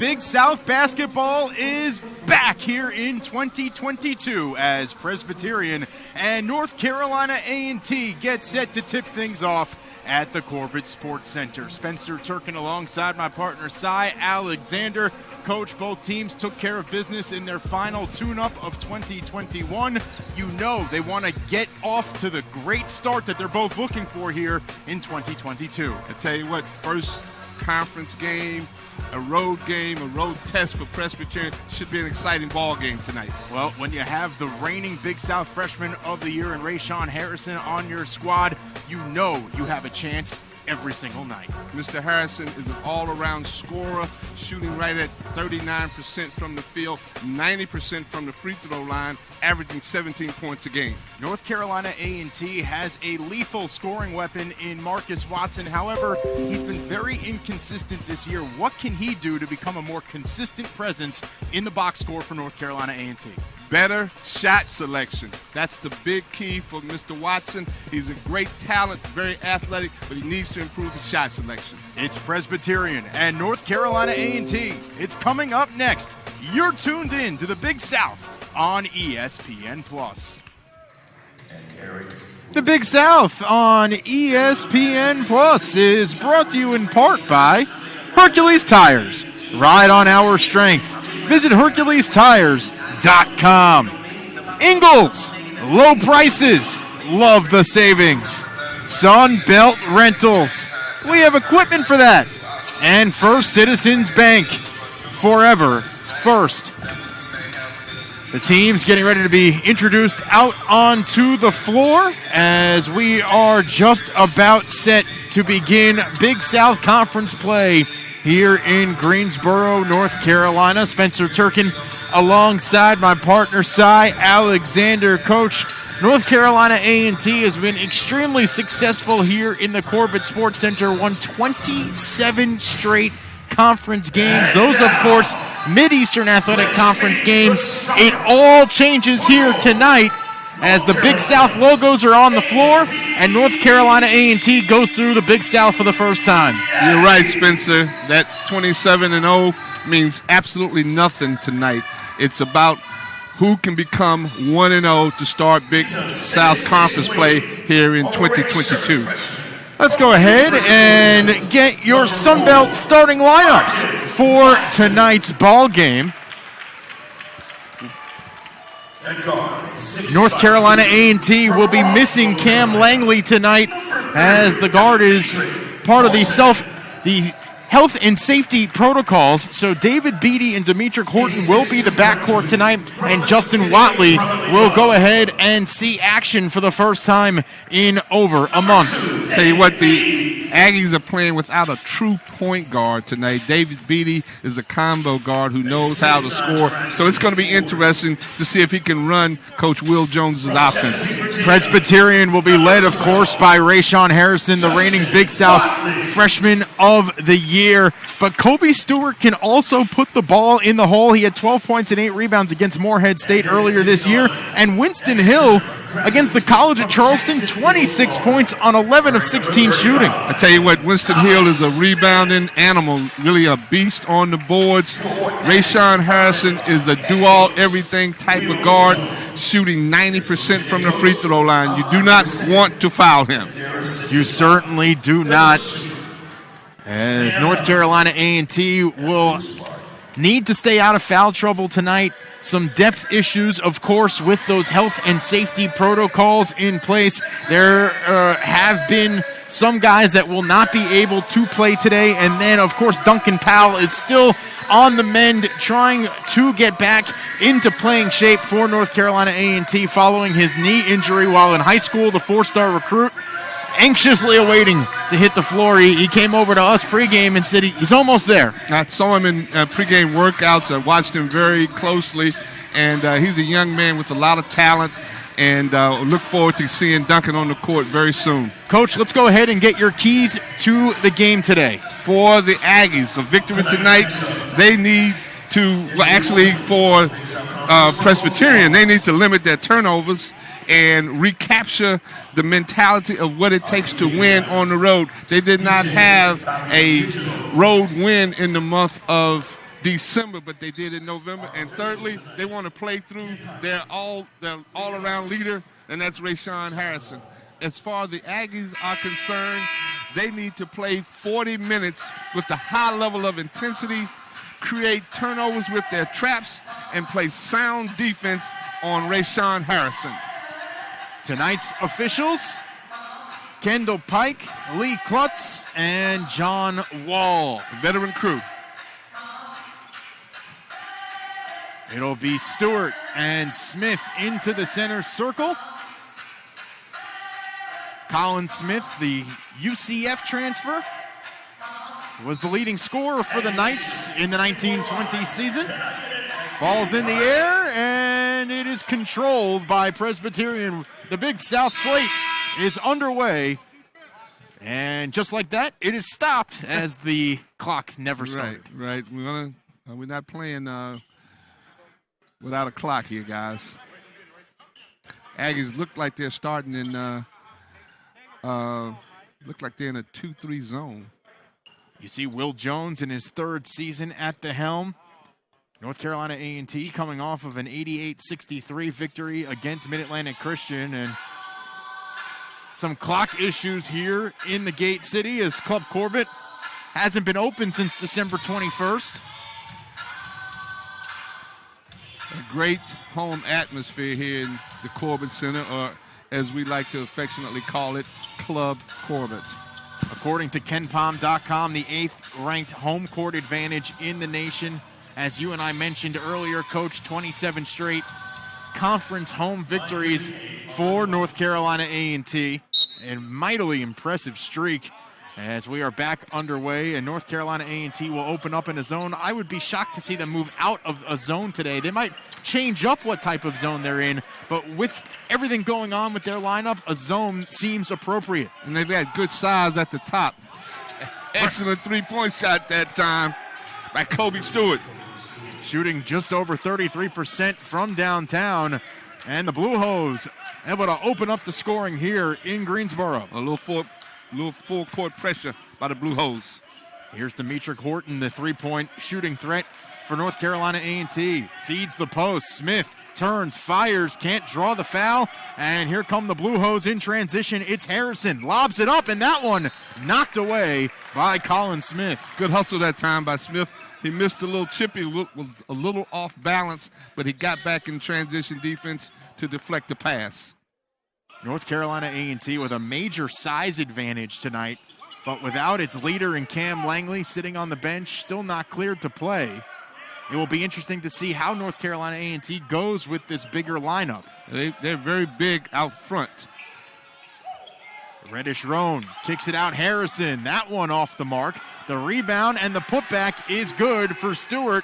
Big South basketball is back here in 2022 as Presbyterian and North Carolina A&T get set to tip things off at the Corbett Sports Center. Spencer Turkin alongside my partner Cy Alexander. Coach, both teams took care of business in their final tune-up of 2021. You know they want to get off to the great start that they're both looking for here in 2022. I tell you what, first conference game, a road test for Presbyterian. Should be an exciting ball game tonight. Well, when you have the reigning Big South Freshman of the Year and Rayshawn Harrison on your squad, you know you have a chance every single night. Mr. Harrison is an all-around scorer, shooting right at 39% from the field, 90% from the free throw line, averaging 17 points a game. North Carolina A&T has a lethal scoring weapon in Marcus Watson. However, he's been very inconsistent this year. What can he do to become a more consistent presence in the box score for North Carolina A&T? Better shot selection. That's the big key for Mr. Watson. He's a great talent, very athletic, but he needs to improve his shot selection. It's Presbyterian and North Carolina A&T. It's coming up next. You're tuned in to the Big South on ESPN+. The Big South on ESPN Plus is brought to you in part by Hercules Tires. Ride on our strength. Visit HerculesTires.com. Ingalls, low prices, love the savings. Sunbelt Rentals, we have equipment for that. And First Citizens Bank, forever first. The team's getting ready to be introduced out onto the floor as we are just about set to begin Big South Conference play here in Greensboro, North Carolina. Spencer Turkin alongside my partner Cy Alexander. Coach, North Carolina A&T has been extremely successful here in the Corbett Sports Center, won 27 straight conference games. Those, of course, Mid-Eastern Athletic Conference games. It all changes here tonight as the Big South logos are on the floor and North Carolina A&T goes through the Big South for the first time. You're right, Spencer. That 27-0 means absolutely nothing tonight. It's about who can become 1-0 to start Big South Conference play here in 2022. Let's go ahead and get your Sunbelt starting lineups for tonight's ball game. North Carolina A&T will be missing Cam Langley tonight as the guard is part of the health and safety protocols. So David Beatty and Demetric Horton will be the backcourt tonight, and Justin Watley will go ahead and see action for the first time in over a month. Tell you what, the Aggies are playing without a true point guard tonight. David Beatty is a combo guard who knows how to score. So it's going to be interesting to see if he can run Coach Will Jones's offense. Presbyterian will be led, of course, by Rayshawn Harrison, the reigning Big South Freshman of the Year. But Kobe Stewart can also put the ball in the hole. He had 12 points and 8 rebounds against Morehead State earlier this year. And Winston Hill against the College of Charleston, 26 points on 11 of 16 shooting. I tell you what, Winston Hill is a rebounding animal, really a beast on the boards. Rayshawn Harrison is a do-all-everything type of guard, shooting 90% from the free throw line. You do not want to foul him. You certainly do not. As North Carolina A&T will need to stay out of foul trouble tonight. Some depth issues, of course, with those health and safety protocols in place. There have been some guys that will not be able to play today. And then, of course, Duncan Powell is still on the mend, trying to get back into playing shape for North Carolina A&T following his knee injury while in high school. The 4-star recruit anxiously awaiting to hit the floor. He came over to us pregame and said he's almost there. I saw him in pregame workouts. I watched him very closely, and he's a young man with a lot of talent, and look forward to seeing Duncan on the court very soon. Coach, let's go ahead and get your keys to the game today. For the Aggies, a victory tonight, they need to, well, actually for Presbyterian, they need to limit their turnovers and recapture the mentality of what it takes to win on the road. They did not have a road win in the month of December, but they did in November. And thirdly, they want to play through their all-around leader, and that's Rayshawn Harrison. As far as the Aggies are concerned, they need to play 40 minutes with a high level of intensity, create turnovers with their traps, and play sound defense on Rayshawn Harrison. Tonight's officials, Kendall Pike, Lee Klutz, and John Wall. Veteran crew. It'll be Stewart and Smith into the center circle. Colin Smith, the UCF transfer, was the leading scorer for the Knights in the 1920 season. Ball's in the air, and it is controlled by Presbyterian. The Big South Slate is underway. And just like that, it is stopped as the clock never started. Right. We're not playing without a clock here, guys. Aggies look like they're starting in look like they're in a 2-3 zone. You see Will Jones in his third season at the helm. North Carolina A&T coming off of an 88-63 victory against Mid-Atlantic Christian, and some clock issues here in the Gate City as Club Corbett hasn't been open since December 21st. A great home atmosphere here in the Corbett Center, or as we like to affectionately call it, Club Corbett. According to KenPom.com, the 8th-ranked home court advantage in the nation. As you and I mentioned earlier, Coach, 27 straight conference home victories for North Carolina A&T. A mightily impressive streak as we are back underway, and North Carolina A&T will open up in a zone. I would be shocked to see them move out of a zone today. They might change up what type of zone they're in, but with everything going on with their lineup, a zone seems appropriate. And they've got good size at the top. Excellent three-point shot that time by Kobe Stewart. Shooting just over 33% from downtown, and the Blue Hose able to open up the scoring here in Greensboro. A little full court pressure by the Blue Hose. Here's Demetric Horton, the three-point shooting threat for North Carolina A&T. Feeds the post. Smith turns, fires, can't draw the foul, and here come the Blue Hose in transition. It's Harrison. Lobs it up, and that one knocked away by Colin Smith. Good hustle that time by Smith. He missed a little chippy, was a little off balance, but he got back in transition defense to deflect the pass. North Carolina A&T with a major size advantage tonight, but without its leader in Cam Langley sitting on the bench, still not cleared to play. It will be interesting to see how North Carolina A&T goes with this bigger lineup. They're very big out front. Reddish Roan kicks it out. Harrison, that one off the mark. The rebound and the putback is good for Stewart.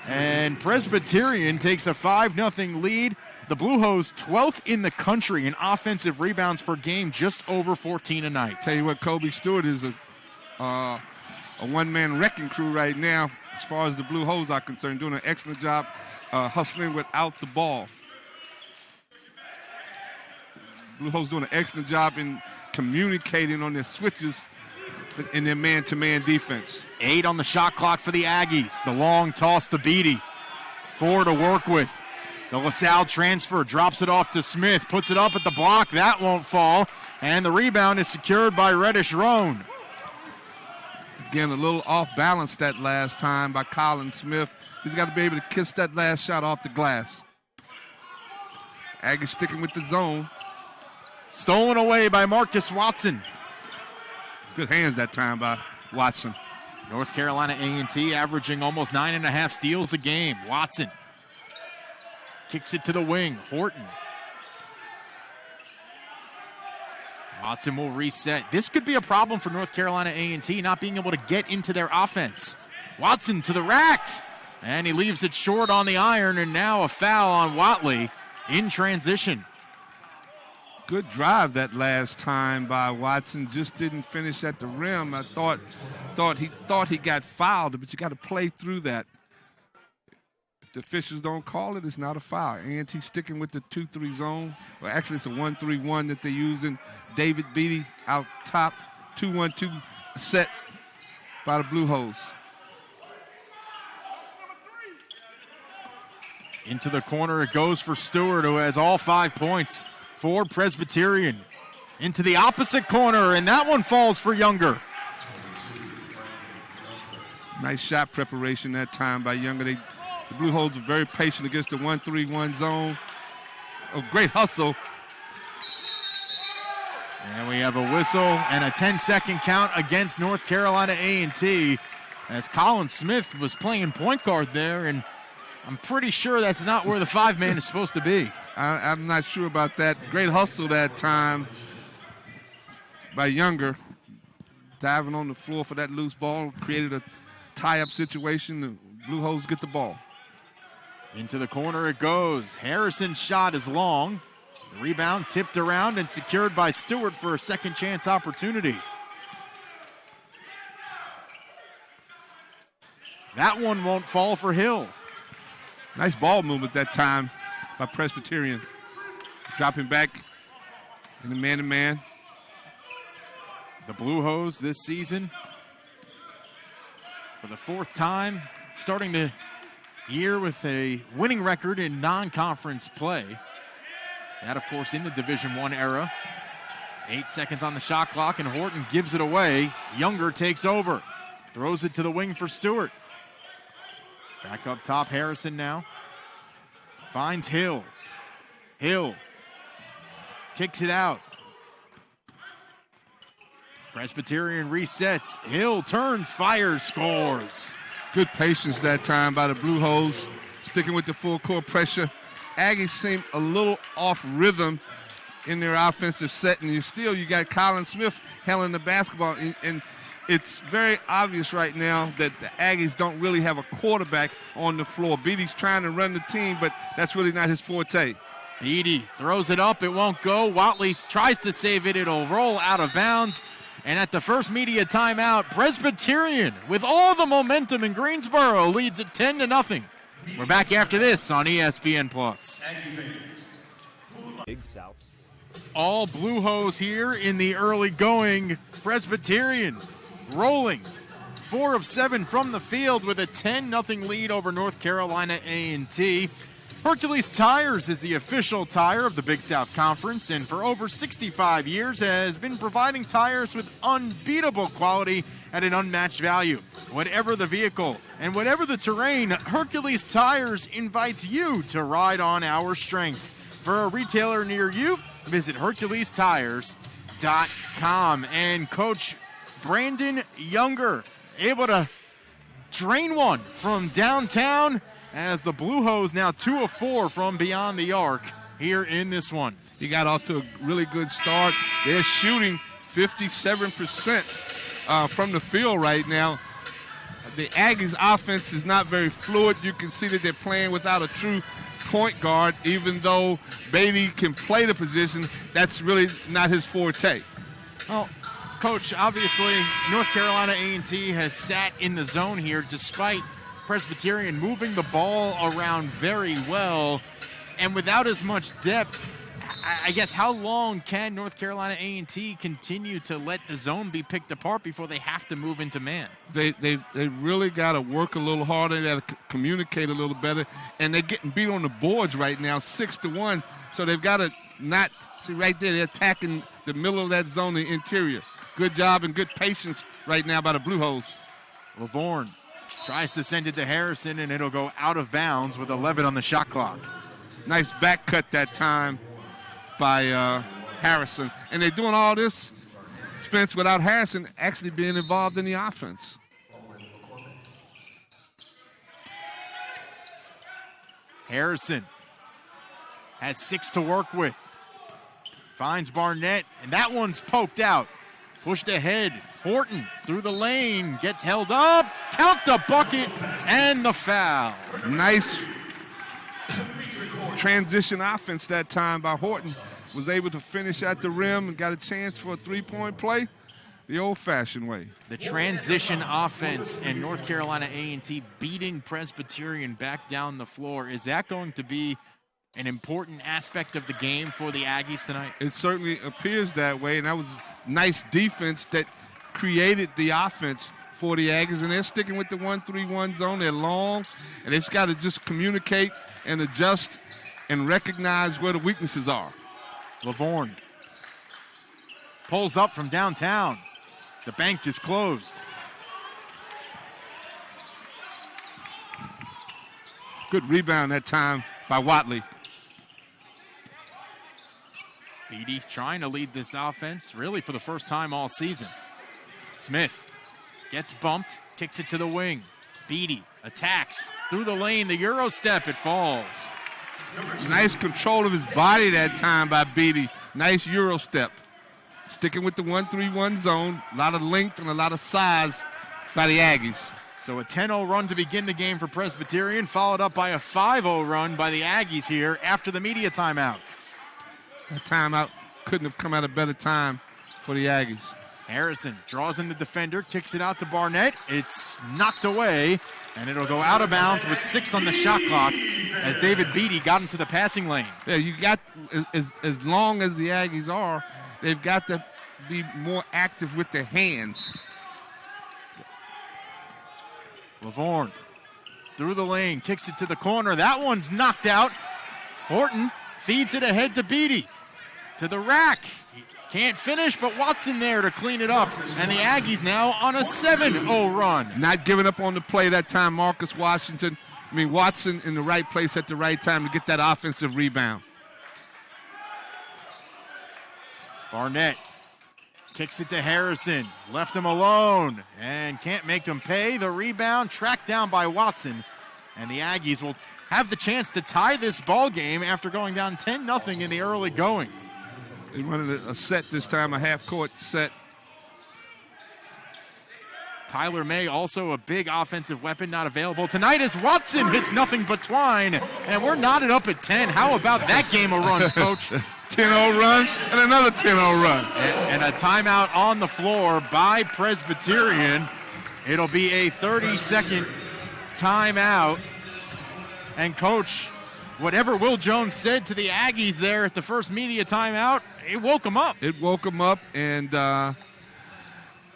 And Presbyterian takes a 5-0 lead. The Blue Hose 12th in the country in offensive rebounds per game, just over 14 a night. Tell you what, Kobe Stewart is a one-man wrecking crew right now as far as the Blue Hose are concerned, doing an excellent job hustling without the ball. Blue Hose doing an excellent job in communicating on their switches in their man-to-man defense. 8 on the shot clock for the Aggies. The long toss to Beatty. 4 to work with. The LaSalle transfer drops it off to Smith, puts it up at the block. That won't fall. And the rebound is secured by Reddish Roan. Again, a little off balance that last time by Colin Smith. He's got to be able to kiss that last shot off the glass. Aggies sticking with the zone. Stolen away by Marcus Watson. Good hands that time by Watson. North Carolina A&T averaging almost 9.5 steals a game. Watson kicks it to the wing. Horton. Watson will reset. This could be a problem for North Carolina A&T, not being able to get into their offense. Watson to the rack. And he leaves it short on the iron, and now a foul on Watley in transition. Good drive that last time by Watson. Just didn't finish at the rim. I thought he got fouled, but you got to play through that. If the officials don't call it, it's not a foul. A&T sticking with the 2-3 zone. Well, actually, it's a 1-3-1 that they're using. David Beatty out top. 2-1-2 set by the Blue Hose. Into the corner it goes for Stewart, who has all 5 points for Presbyterian. Into the opposite corner, and that one falls for Younger. Nice shot preparation that time by Younger. The Blue Hose are very patient against the 1-3-1 zone. A great hustle. And we have a whistle and a 10-second count against North Carolina A&T as Colin Smith was playing point guard there, and I'm pretty sure that's not where the 5-man is supposed to be. I'm not sure about that. Great hustle that time by Younger. Diving on the floor for that loose ball. Created a tie-up situation. The Blue Hose get the ball. Into the corner it goes. Harrison's shot is long. The rebound tipped around and secured by Stewart for a second chance opportunity. That one won't fall for Hill. Nice ball movement that time by Presbyterian. Dropping back in the man-to-man. The Blue Hose this season, for the 4th time, starting the year with a winning record in non-conference play. That, of course, in the Division I era. 8 seconds on the shot clock, and Horton gives it away. Younger takes over. Throws it to the wing for Stewart. Back up top, Harrison now. Finds Hill. Hill kicks it out. Presbyterian resets. Hill turns, fires, scores. Good patience that time by the Blue Hose, sticking with the full court pressure. Aggies seem a little off rhythm in their offensive set, and you got Colin Smith handling the basketball, and it's very obvious right now that the Aggies don't really have a quarterback on the floor. Beatty's trying to run the team, but that's really not his forte. Beatty throws it up, it won't go. Watley tries to save it, it'll roll out of bounds. And at the first media timeout, Presbyterian, with all the momentum in Greensboro, leads it 10-0. We're back after this on ESPN+. Big South. All Blue Hose here in the early going. Presbyterian rolling 4 of 7 from the field with a 10-0 lead over North Carolina A&T. Hercules Tires is the official tire of the Big South Conference, and for over 65 years has been providing tires with unbeatable quality at an unmatched value. Whatever the vehicle and whatever the terrain, Hercules Tires invites you to ride on our strength. For a retailer near you, visit HerculesTires.com. And Coach Brandon Younger able to drain one from downtown, as the Blue Hose now 2 of 4 from beyond the arc here in this one. He got off to a really good start. They're shooting 57% from the field right now. The Aggies' offense is not very fluid. You can see that they're playing without a true point guard, even though Beatty can play the position. That's really not his forte. Well, Coach, obviously North Carolina A&T has sat in the zone here despite Presbyterian moving the ball around very well, and without as much depth. I guess how long can North Carolina A&T continue to let the zone be picked apart before they have to move into man? They really got to work a little harder. They got to communicate a little better, and they're getting beat on the boards right now, 6-1. So they've got to not see right there. They're attacking the middle of that zone, the interior. Good job and good patience right now by the Blue Hose. Lavorne tries to send it to Harrison, and it'll go out of bounds with 11 on the shot clock. Nice back cut that time by Harrison. And they're doing all this, Spence, without Harrison actually being involved in the offense. Harrison has 6 to work with. Finds Barnett, and that one's poked out. Pushed ahead. Horton through the lane. Gets held up. Count the bucket and the foul. Nice transition offense that time by Horton. Was able to finish at the rim and got a chance for a three-point play the old-fashioned way. The transition offense and North Carolina A&T beating Presbyterian back down the floor. Is that going to be an important aspect of the game for the Aggies tonight? It certainly appears that way, and that was nice defense that created the offense for the Aggies, and they're sticking with the 1-3-1 zone. They're long, and they've got to just communicate and adjust and recognize where the weaknesses are. Lavorne pulls up from downtown. The bank is closed. Good rebound that time by Watley. Beatty trying to lead this offense really for the first time all season. Smith gets bumped, kicks it to the wing. Beatty attacks through the lane, the Euro step, it falls. Nice control of his body that time by Beatty. Nice Euro step. Sticking with the 1-3-1 zone. A lot of length and a lot of size by the Aggies. So a 10-0 run to begin the game for Presbyterian, followed up by a 5-0 run by the Aggies here after the media timeout. That timeout couldn't have come at a better time for the Aggies. Harrison draws in the defender, kicks it out to Barnett. It's knocked away, and it'll go out of bounds with 6 on the shot clock as David Beatty got into the passing lane. Yeah, you got, as long as the Aggies are, they've got to be more active with their hands. Lavorne through the lane, kicks it to the corner. That one's knocked out. Horton feeds it ahead to Beatty. To the rack. He can't finish, but Watson there to clean it up. And the Aggies now on a 7-0 run. Not giving up on the play that time, Watson in the right place at the right time to get that offensive rebound. Barnett kicks it to Harrison. Left him alone and can't make him pay. The rebound tracked down by Watson. And the Aggies will have the chance to tie this ball game after going down 10-0 in the early going. They wanted a set this time, a half-court set. Tyler May, also a big offensive weapon, not available tonight as Watson hits nothing but twine. And we're knotted up at 10. How about that game of runs, Coach? 10-0 run and another 10-0 run. And a timeout on the floor by Presbyterian. It'll be a 30-second timeout. And, Coach, whatever Will Jones said to the Aggies there at the first media timeout, it woke them up. It woke them up, and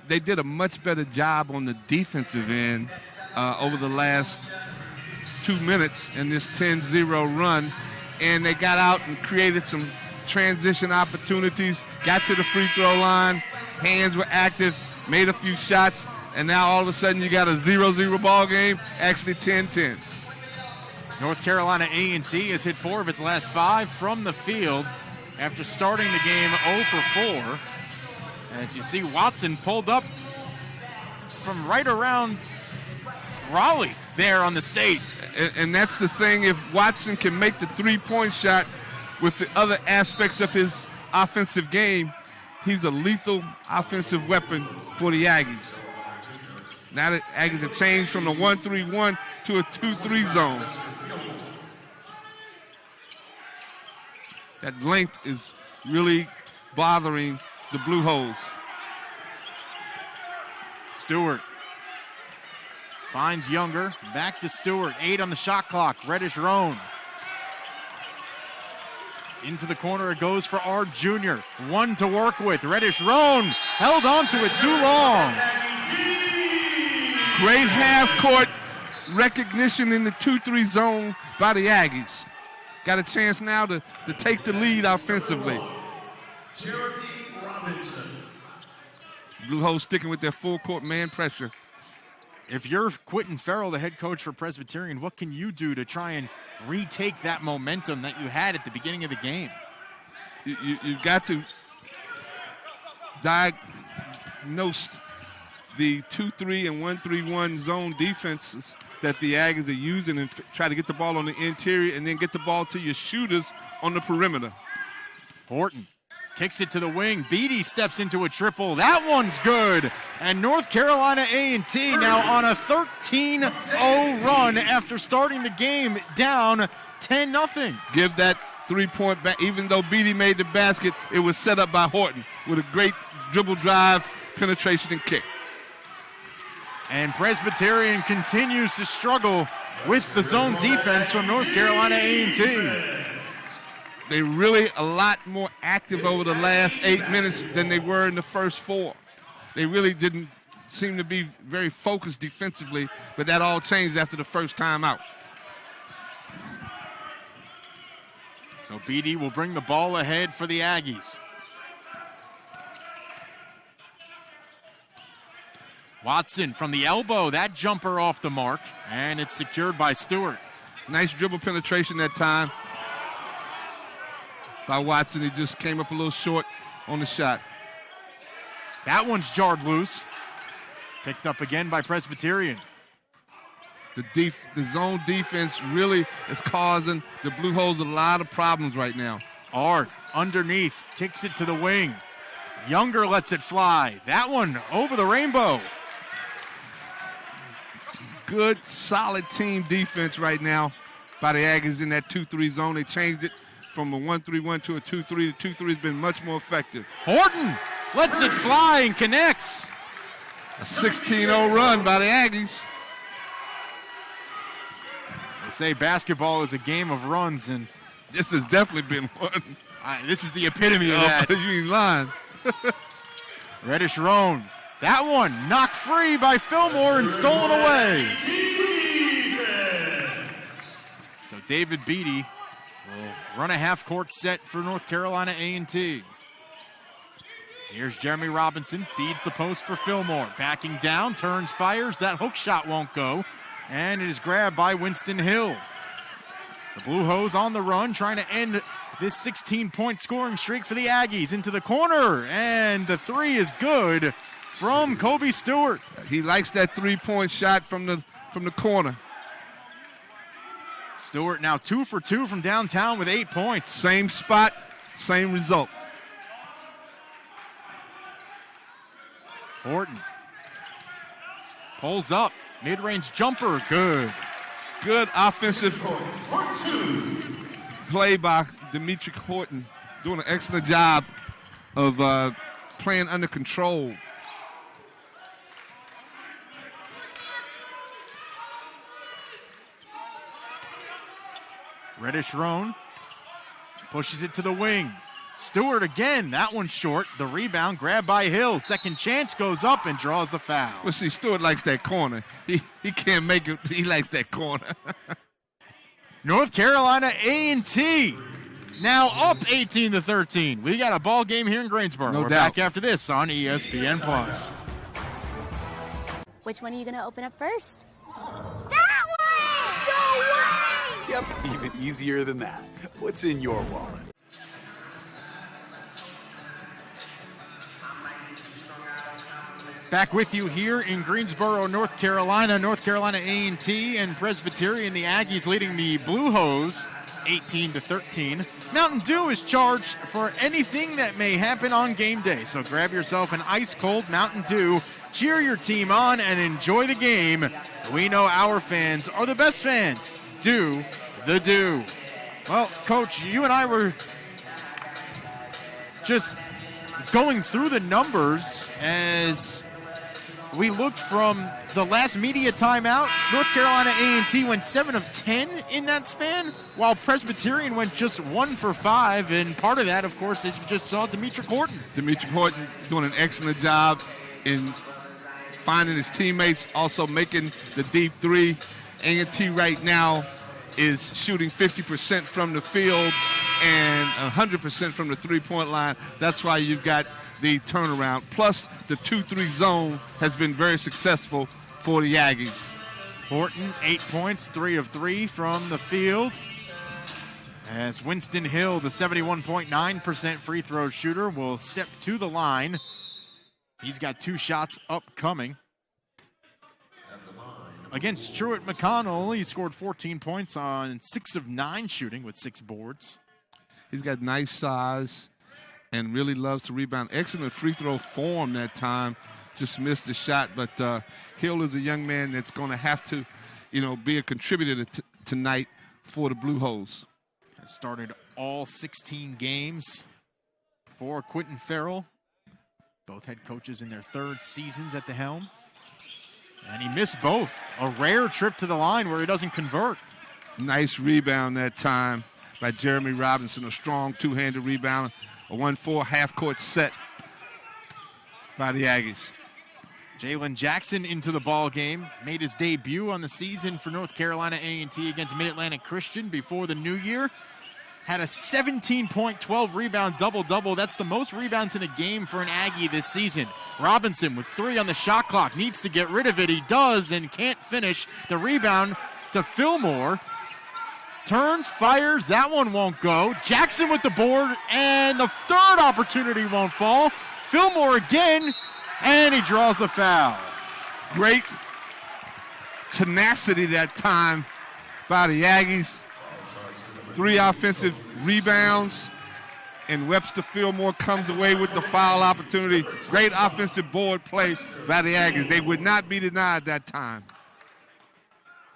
they did a much better job on the defensive end over the last 2 minutes in this 10-0 run. And they got out and created some transition opportunities, got to the free throw line, hands were active, made a few shots, and now all of a sudden you got a 0-0 ball game, actually 10-10. North Carolina A&T has hit 4 of its last 5 from the field after starting the game 0 for 4. As you see, Watson pulled up from right around Raleigh there on the state. And that's the thing, if Watson can make the three-point shot with the other aspects of his offensive game, he's a lethal offensive weapon for the Aggies. Now the Aggies have changed from the 1-3-1 to a 2-3 zone. That length is really bothering the Blue Hose. Stewart finds Younger. Back to Stewart. 8 on the shot clock. Reddish Roan. Into the corner it goes for our junior. 1 to work with. Reddish Roan held on to it too long. Great half-court recognition in the 2-3 zone by the Aggies. Got a chance now to take the lead offensively. Cherokee Robinson. Blue Hose sticking with their full-court man pressure. If you're Quentin Farrell, the head coach for Presbyterian, what can you do to try and retake that momentum that you had at the beginning of the game? You've got to diagnose the 2-3 and 1-3-1 zone defenses that the Aggies are using and try to get the ball on the interior and then get the ball to your shooters on the perimeter. Horton kicks it to the wing. Beatty steps into a triple. That one's good. And North Carolina A&T now on a 13-0 run after starting the game down 10-0. Give that three-point back. Even though Beatty made the basket, it was set up by Horton with a great dribble drive, penetration, and kick. And Presbyterian continues to struggle with the zone defense from North Carolina A&T. They're really a lot more active over the last 8 minutes than they were in the first 4. They really didn't seem to be very focused defensively, but that all changed after the first time out. So Beatty will bring the ball ahead for the Aggies. Watson from the elbow, that jumper off the mark, and it's secured by Stewart. Nice dribble penetration that time by Watson. He just came up a little short on the shot. That one's jarred loose. Picked up again by Presbyterian. The zone defense really is causing the Blue Hose a lot of problems right now. Ard underneath, kicks it to the wing. Younger lets it fly. That one over the rainbow. Good, solid team defense right now by the Aggies in that 2-3 zone. They changed it from a 1-3-1 to a 2-3. The 2-3 has been much more effective. Horton lets it fly and connects. A 16-0 run by the Aggies. They say basketball is a game of runs, and this has definitely been one. This is the epitome of that. You ain't lying. Reddish Roan. That one knocked free by Fillmore and stolen away. So David Beatty will run a half-court set for North Carolina A&T. Here's Jeremy Robinson, feeds the post for Fillmore. Backing down, turns, fires. That hook shot won't go. And it is grabbed by Winston Hill. The Blue Hose on the run, trying to end this 16-point scoring streak for the Aggies. Into the corner, and the three is good from Kobe Stewart. He likes that three-point shot from the corner. Stewart now 2 for 2 from downtown with 8 points. Same spot, same result. Horton pulls up, mid-range jumper, good. Good offensive play by Demetric Horton, doing an excellent job of playing under control. Reddish Roan pushes it to the wing. Stewart again, that one's short. The rebound grabbed by Hill. Second chance goes up and draws the foul. Well, see, Stewart likes that corner. He can't make it. He likes that corner. North Carolina A&T now up 18-13. We got a ball game here in Greensboro. No We're doubt. back after this on ESPN+. Which one are you going to open up first? That one! No way! Yep, even easier than that. What's in your wallet? Back with you here in Greensboro, North Carolina. North Carolina A&T and Presbyterian, the Aggies leading the Blue Hose 18-13. Mountain Dew is charged for anything that may happen on game day. So grab yourself an ice-cold Mountain Dew, cheer your team on, and enjoy the game. We know our fans are the best fans. Do the Dew. Well, Coach, you and I were just going through the numbers as we looked from the last media timeout. North Carolina A&T went 7 of 10 in that span, while Presbyterian went just 1 for 5. And part of that, of course, as you just saw, Demetric Horton. Demetric Horton doing an excellent job in finding his teammates, also making the deep three. A&T right now is shooting 50% from the field and 100% from the three-point line. That's why you've got the turnaround. Plus, the 2-3 zone has been very successful for the Aggies. Horton, 8 points, 3 of 3 from the field. As Winston Hill, the 71.9% free throw shooter, will step to the line. He's got 2 shots upcoming. Against Truett McConnell, he scored 14 points on 6 of 9 shooting with 6 boards. He's got nice size and really loves to rebound. Excellent free throw form that time. Just missed the shot, but Hill is a young man that's going to have to, be a contributor tonight for the Blue Hose. Has started all 16 games for Quentin Farrell. Both head coaches in their 3rd seasons at the helm. And he missed both. A rare trip to the line where he doesn't convert. Nice rebound that time by Jeremy Robinson. A strong two-handed rebound. A 1-4 half-court set by the Aggies. Jalen Jackson into the ball game. Made his debut on the season for North Carolina A&T against Mid-Atlantic Christian before the new year. had a 17-point, 12-rebound double-double. That's the most rebounds in a game for an Aggie this season. Robinson with 3 on the shot clock. Needs to get rid of it. He does and can't finish. The rebound to Fillmore. Turns, fires. That one won't go. Jackson with the board, and the third opportunity won't fall. Fillmore again, and he draws the foul. Great tenacity that time by the Aggies. 3 offensive rebounds, and Webster Fillmore comes away with the foul opportunity. Great offensive board play by the Aggies. They would not be denied that time.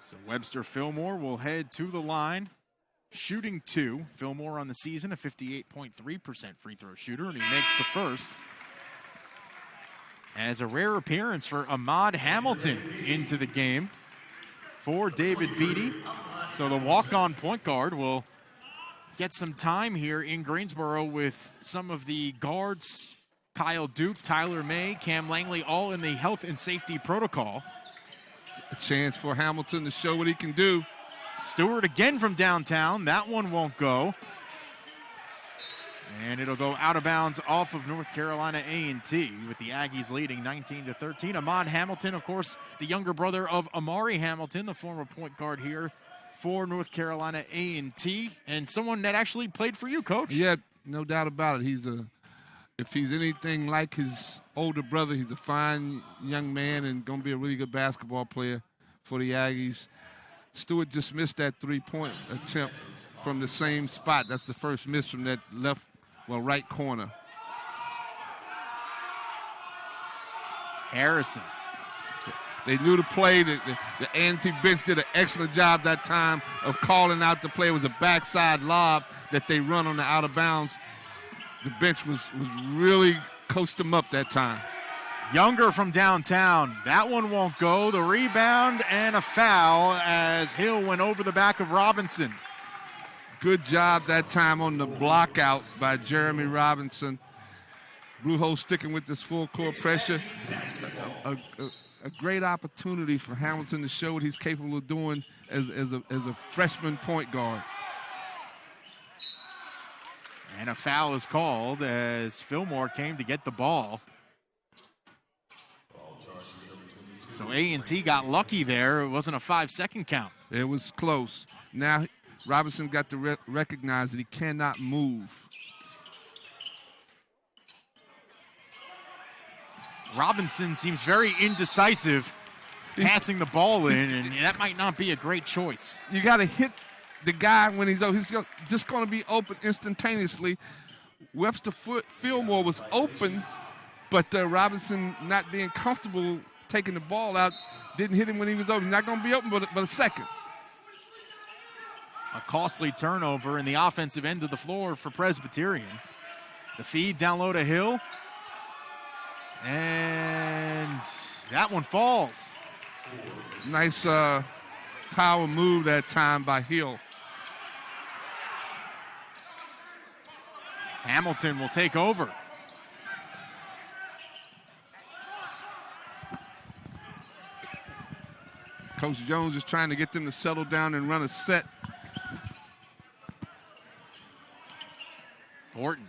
So Webster Fillmore will head to the line, shooting 2. Fillmore on the season, a 58.3% free throw shooter, and he makes the first. As a rare appearance for Ahmad Hamilton into the game for David Beatty. So the walk-on point guard will get some time here in Greensboro with some of the guards, Kyle Duke, Tyler May, Cam Langley, all in the health and safety protocol. A chance for Hamilton to show what he can do. Stewart again from downtown. That one won't go. And it'll go out of bounds off of North Carolina A&T with the Aggies leading 19-13. Ahmad Hamilton, of course, the younger brother of Amari Hamilton, the former point guard here for North Carolina A&T, and someone that actually played for you, Coach. Yeah, no doubt about it. If he's anything like his older brother, he's a fine young man and going to be a really good basketball player for the Aggies. Stewart just missed that 3-point attempt from the same spot. That's the first miss from that right corner. Harrison. They knew the play. The A&T bench did an excellent job that time of calling out the play. It was a backside lob that they run on the out of bounds. The bench was really coached them up that time. Younger from downtown. That one won't go. The rebound and a foul as Hill went over the back of Robinson. Good job that time on the block out by Jeremy Robinson. Blue Hose sticking with this full court pressure. A great opportunity for Hamilton to show what he's capable of doing as a freshman point guard. And a foul is called as Fillmore came to get the ball. So A&T got lucky there. It wasn't a 5-second count. It was close. Now Robinson got to recognize that he cannot move. Robinson seems very indecisive passing the ball in, and that might not be a great choice. You got to hit the guy when he's just going to be open instantaneously. Webster Fillmore was open, but Robinson not being comfortable taking the ball out didn't hit him when he was open. He's not going to be open but a second. A costly turnover in the offensive end of the floor for Presbyterian. The feed down low to Hill. And that one falls. Nice power move that time by Hill. Hamilton will take over. Coach Jones is trying to get them to settle down and run a set. Horton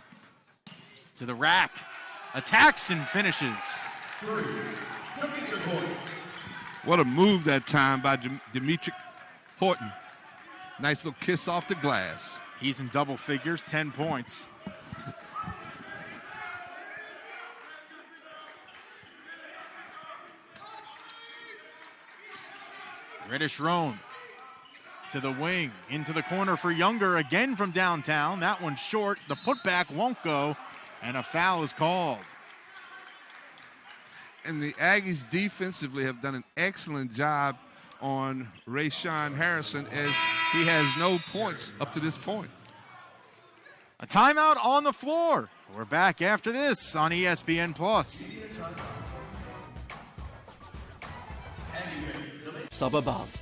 to the rack. Attacks and finishes. What a move that time by Dimitri Horton. Nice little kiss off the glass. He's in double figures, 10 points. Reddish Roan to the wing, into the corner for Younger again from downtown. That one's short. The putback won't go, and a foul is called. And the Aggies defensively have done an excellent job on Rayshawn Harrison as he has no points up to this point. A timeout on the floor. We're back after this on ESPN+. Sub above.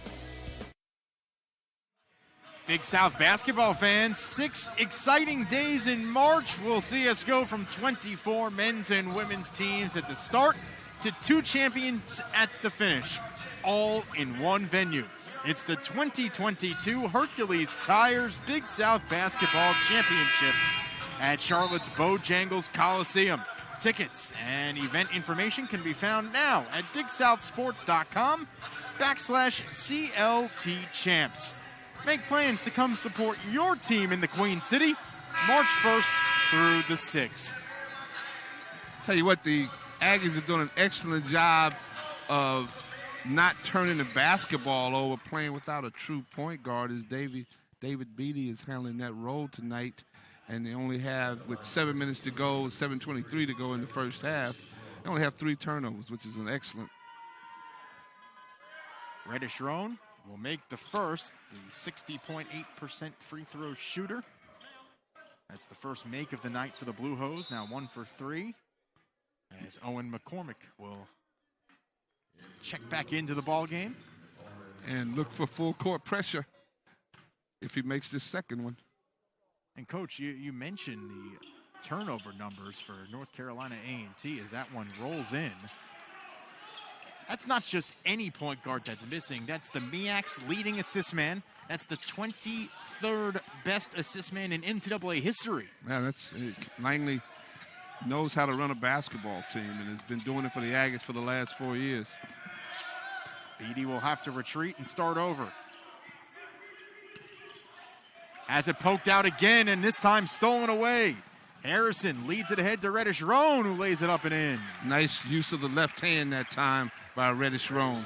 Big South basketball fans, 6 exciting days in March will see us go from 24 men's and women's teams at the start to 2 champions at the finish, all in one venue. It's the 2022 Hercules Tires Big South Basketball Championships at Charlotte's Bojangles Coliseum. Tickets and event information can be found now at bigsouthsports.com/CLT Champs. Make plans to come support your team in the Queen City, March 1st through the 6th. Tell you what, the Aggies are doing an excellent job of not turning the basketball over, playing without a true point guard, as David Beatty is handling that role tonight. And they only have, with 7 minutes to go, 7:23 to go in the first half, they only have 3 turnovers, which is an excellent. Reddish Roan will make the first, the 60.8% free throw shooter. That's the first make of the night for the Blue Hose, now 1 for 3. As Owen McCormick will check back into the ball game. And look for full court pressure if he makes this second one. And, Coach, you mentioned the turnover numbers for North Carolina A&T as that one rolls in. That's not just any point guard that's missing. That's the MEAC's leading assist man. That's the 23rd best assist man in NCAA history. Yeah, Langley knows how to run a basketball team and has been doing it for the Aggies for the last 4 years. Beatty will have to retreat and start over. Has it poked out again, and this time stolen away. Harrison leads it ahead to Reddish Roan, who lays it up and in. Nice use of the left hand that time by Reddish Roan.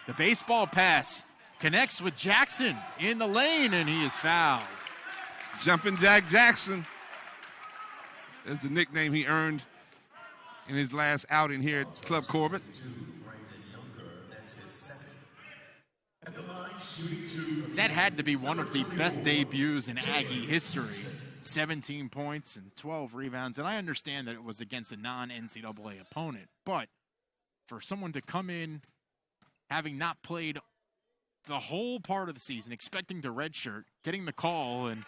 The baseball pass connects with Jackson in the lane, and he is fouled. Jumping Jack Jackson is the nickname he earned in his last outing here at Club Corbett. That had to be one of the best debuts in Aggie history. 17 points and 12 rebounds. And I understand that it was against a non-NCAA opponent. But for someone to come in having not played the whole part of the season, expecting to redshirt, getting the call, and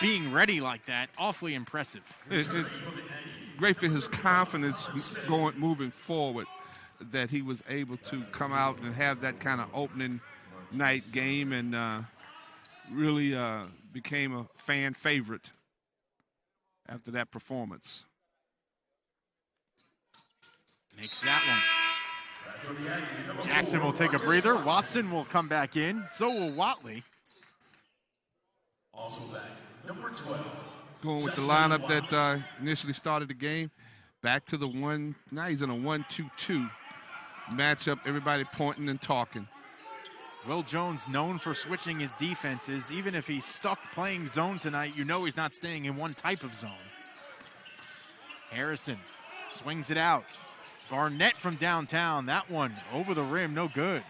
being ready like that, awfully impressive. It's great for his confidence moving forward that he was able to come out and have that kind of opening night game and really became a fan favorite after that performance. Makes that one. Jackson will take a breather. Watson will come back in. So will Watley. Also back, number 12. Going with the lineup that initially started the game. Back to the one. Now he's in a 1-2-2 matchup. Everybody pointing and talking. Will Jones known for switching his defenses. Even if he's stuck playing zone tonight, you know he's not staying in one type of zone. Harrison swings it out. Barnett from downtown. That one over the rim, no good.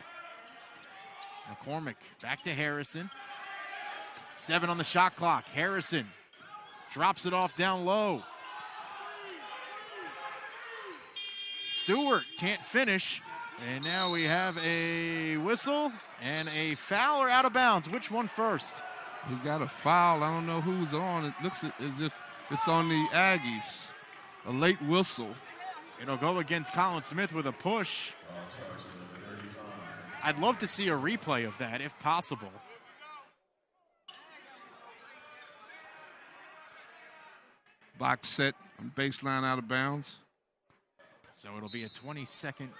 McCormick back to Harrison. 7 on the shot clock. Harrison drops it off down low. Stewart can't finish. And now we have a whistle and a foul or out of bounds. Which one first? We got a foul. I don't know who's on. It looks as if it's on the Aggies. A late whistle. It'll go against Colin Smith with a push. I'd love to see a replay of that if possible. Box set on baseline out of bounds. So it'll be a 20-second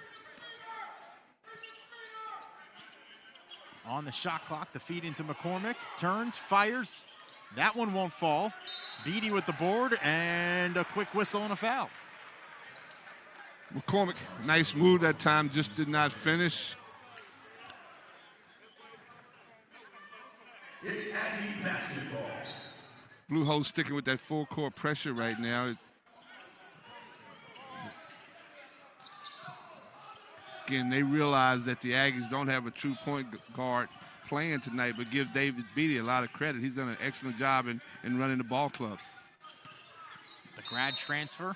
on the shot clock. The feed into McCormick. Turns, fires. That one won't fall. Beatty with the board and a quick whistle and a foul. McCormick, nice move that time, just did not finish. It's Aggie basketball. Blue Hose sticking with that full court pressure right now. Again, they realize that the Aggies don't have a true point guard playing tonight, but give David Beatty a lot of credit. He's done an excellent job in running the ball club. The grad transfer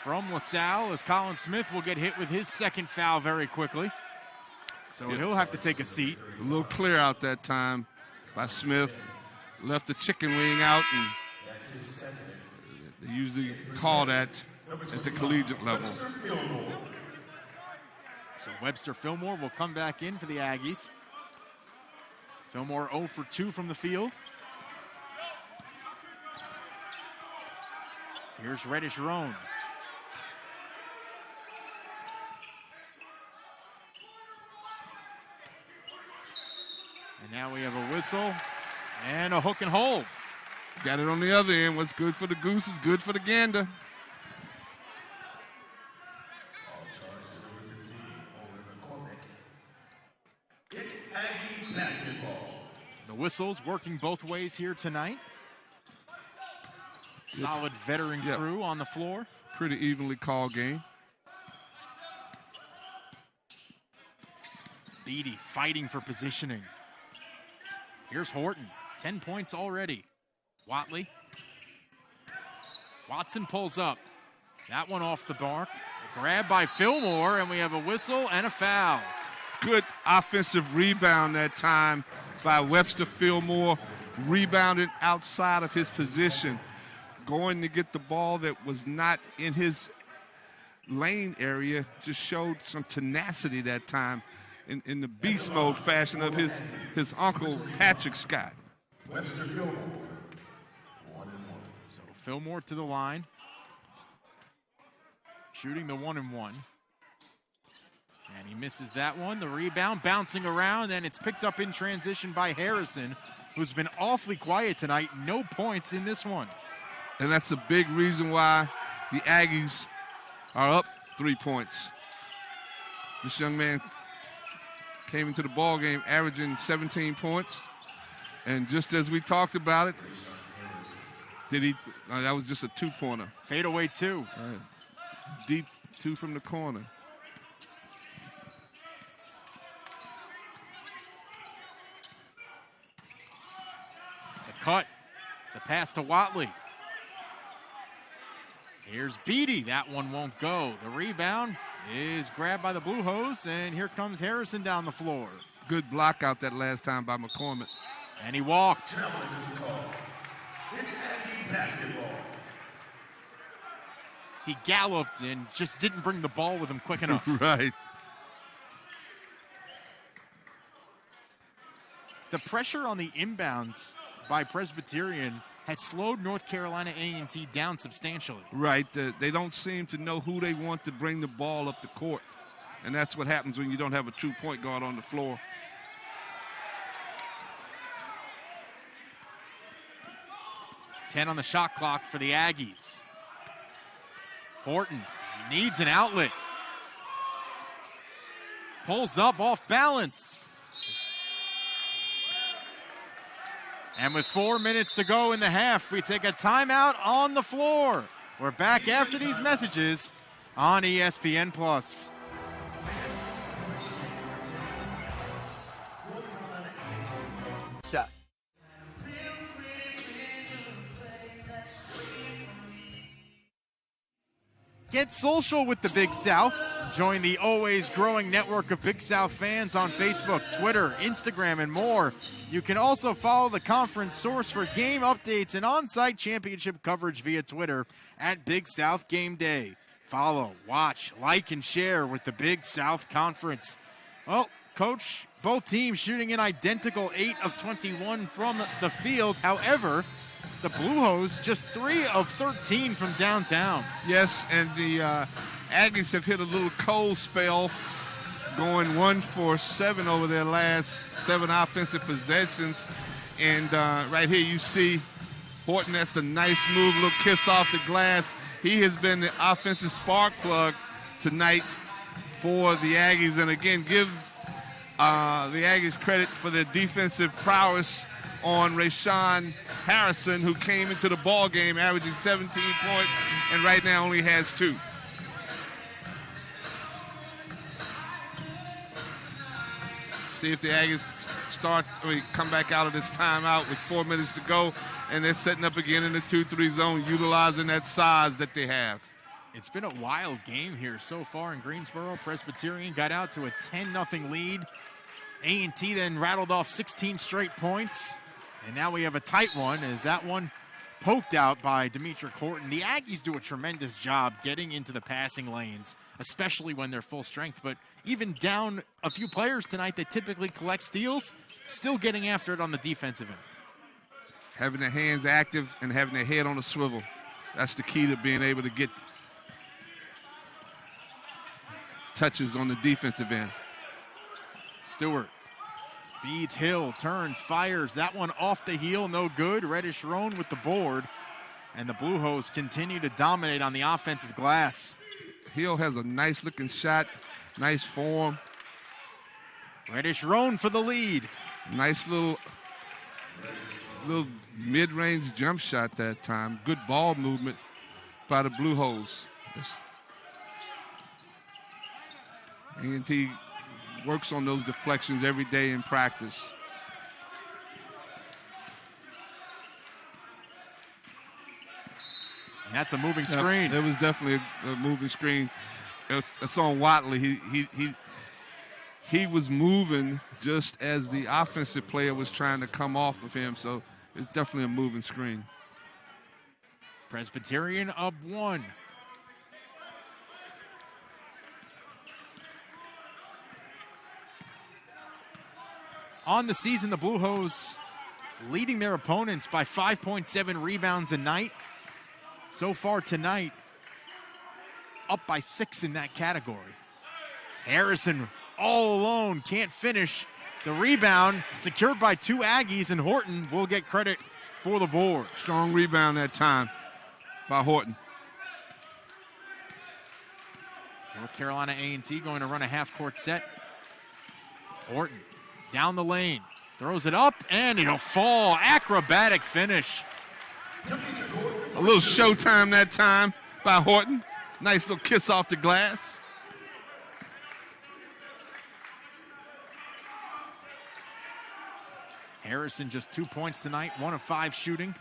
from LaSalle as Colin Smith will get hit with his second foul very quickly. So he'll have to take a seat. A little clear out that time by Smith. Left the chicken wing out, and they usually call that at the collegiate level. So Webster Fillmore will come back in for the Aggies. Fillmore 0 for 2 from the field. Here's Reddish Roan. And now we have a whistle and a hook and hold. Got it on the other end. What's good for the goose is good for the gander. All charged to number 15, Owen McCormick. It's Aggie basketball. The whistles working both ways here tonight. Solid veteran crew on the floor. Pretty evenly called game. Beatty fighting for positioning. Here's Horton, 10 points already. Watley. Watson pulls up. That one off the mark. A grab by Fillmore, and we have a whistle and a foul. Good offensive rebound that time by Webster Fillmore. Rebounded outside of his position. Going to get the ball that was not in his lane area. Just showed some tenacity that time in the beast mode fashion of his uncle Patrick Scott. Webster Fillmore, 1-1. So Fillmore to the line. Shooting the 1-and-1. And he misses that one. The rebound bouncing around, and it's picked up in transition by Harrison, who's been awfully quiet tonight. No points in this one. And that's a big reason why the Aggies are up 3 points. This young man came into the ball game averaging 17 points. And just as we talked about it, that was just a two-pointer. Fadeaway two. Deep two from the corner. The cut. The pass to Watley. Here's Beatty. That one won't go. The rebound is grabbed by the Blue Hose, and here comes Harrison down the floor. Good block out that last time by McCormick. And he walked. Traveling is the call. It's Aggie basketball. He galloped and just didn't bring the ball with him quick enough. Right. The pressure on the inbounds by Presbyterian has slowed North Carolina A&T down substantially. Right. They don't seem to know who they want to bring the ball up the court. And that's what happens when you don't have a true point guard on the floor. Ten on the shot clock for the Aggies. Horton needs an outlet. Pulls up off balance. And with 4 minutes to go in the half, we take a timeout on the floor. We're back after these messages on ESPN+. Set. Get social with the Big South. Join the always growing network of Big South fans on Facebook, Twitter, Instagram, and more. You can also follow the conference source for game updates and on-site championship coverage via Twitter at Big South Game Day. Follow, watch, like, and share with the Big South Conference. Well, Coach, both teams shooting an identical 8 of 21 from the field. However, the Blue Hose just 3 of 13 from downtown. Yes, and the Aggies have hit a little cold spell, going 1 for 7 over their last 7 offensive possessions. And right here you see Horton. That's a nice move, little kiss off the glass. He has been the offensive spark plug tonight for the Aggies. And again, give the Aggies credit for their defensive prowess on Rayshawn Harrison, who came into the ball game averaging 17 points and right now only has 2. See if the Aggies come back out of this timeout with 4 minutes to go, and they're setting up again in the 2-3 zone, utilizing that size that they have. It's been a wild game here so far in Greensboro. Presbyterian got out to a 10-0 lead. A&T then rattled off 16 straight points. And now we have a tight one as that one poked out by Demetric Horton. The Aggies do a tremendous job getting into the passing lanes, especially when they're full strength. But even down a few players tonight that typically collect steals, still getting after it on the defensive end. Having their hands active and having their head on a swivel. That's the key to being able to get touches on the defensive end. Stewart feeds Hill, turns, fires. That one off the heel, no good. Reddish Roan with the board. And the Blue Hose continue to dominate on the offensive glass. Hill has a nice looking shot, nice form. Reddish Roan for the lead. Nice little mid-range jump shot that time. Good ball movement by the Blue Hose. A&T works on those deflections every day in practice. And that's a moving screen. It was definitely a moving screen. It's on Watley. He was moving just as the offensive player was trying to come off of him, so it's definitely a moving screen. Presbyterian up 1. On the season, the Blue Hose leading their opponents by 5.7 rebounds a night. So far tonight, up by 6 in that category. Harrison all alone, can't finish. The rebound secured by 2 Aggies, and Horton will get credit for the board. Strong rebound that time by Horton. North Carolina A&T going to run a half-court set. Horton down the lane, throws it up, and it'll fall. Acrobatic finish. A little showtime that time by Horton. Nice little kiss off the glass. Harrison just 2 points tonight, 1 of 5 shooting.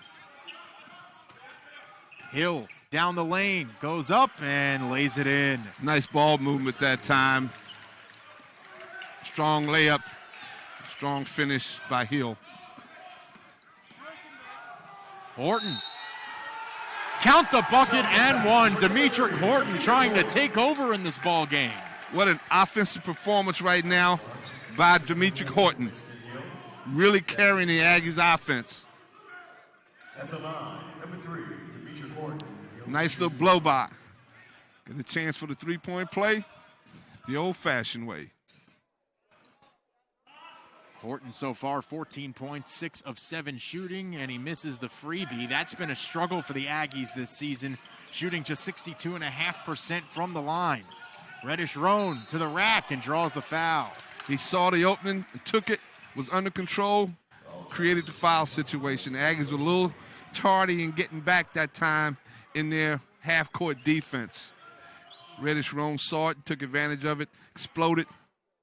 Hill down the lane, goes up and lays it in. Nice ball movement that time. Strong layup, strong finish by Hill. Horton. Count the bucket and 1. Demetric Horton trying to take over in this ball game. What an offensive performance right now by Demetric Horton. Really carrying the Aggies offense. At the line, number 3, Demetric Horton. Nice little blow by. Get a chance for the three-point play the old-fashioned way. Horton so far 14 points, 6 of 7 shooting, and he misses the freebie. That's been a struggle for the Aggies this season, shooting just 62.5% from the line. Reddish Roan to the rack and draws the foul. He saw the opening, took it, was under control, created the foul situation. The Aggies were a little tardy in getting back that time in their half-court defense. Reddish Roan saw it, took advantage of it, exploded,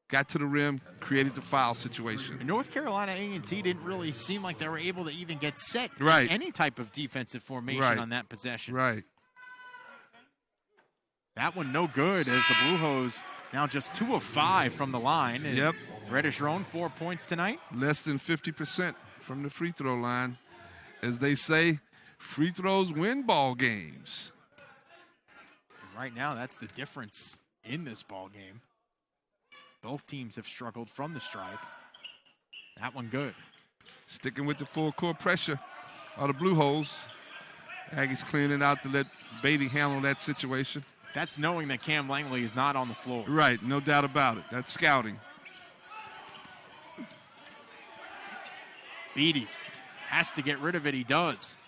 got to the rim, created the foul situation. And North Carolina A&T didn't really seem like they were able to even get set right. in any type of defensive formation right. on that possession. Right. That one no good as the Blue Hose now just 2 of 5 from the line. And yep. Reddish Roan 4 points tonight. Less than 50% from the free throw line. As they say, free throws win ball games. And right now, that's the difference in this ball game. Both teams have struggled from the stripe. That one good. Sticking with the full court pressure of the Blue Hose. Aggies cleaning out to let Beatty handle that situation. That's knowing that Cam Langley is not on the floor. Right, no doubt about it. That's scouting. Beatty has to get rid of it. He does.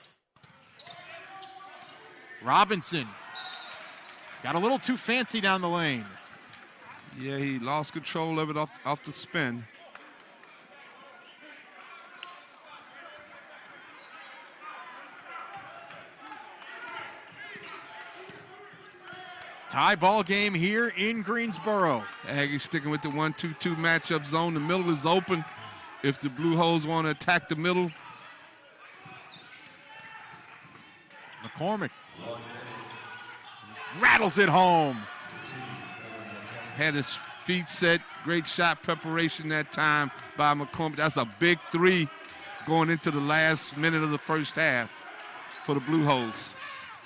Robinson got a little too fancy down the lane. Yeah, he lost control of it off the spin. Tie ball game here in Greensboro. Aggies sticking with the 1-2-2 matchup zone. The middle is open if the Blue Hose want to attack the middle. McCormick rattles it home. Had his feet set. Great shot preparation that time by McCormick. That's a big 3 going into the last minute of the first half. for the Blue Hose.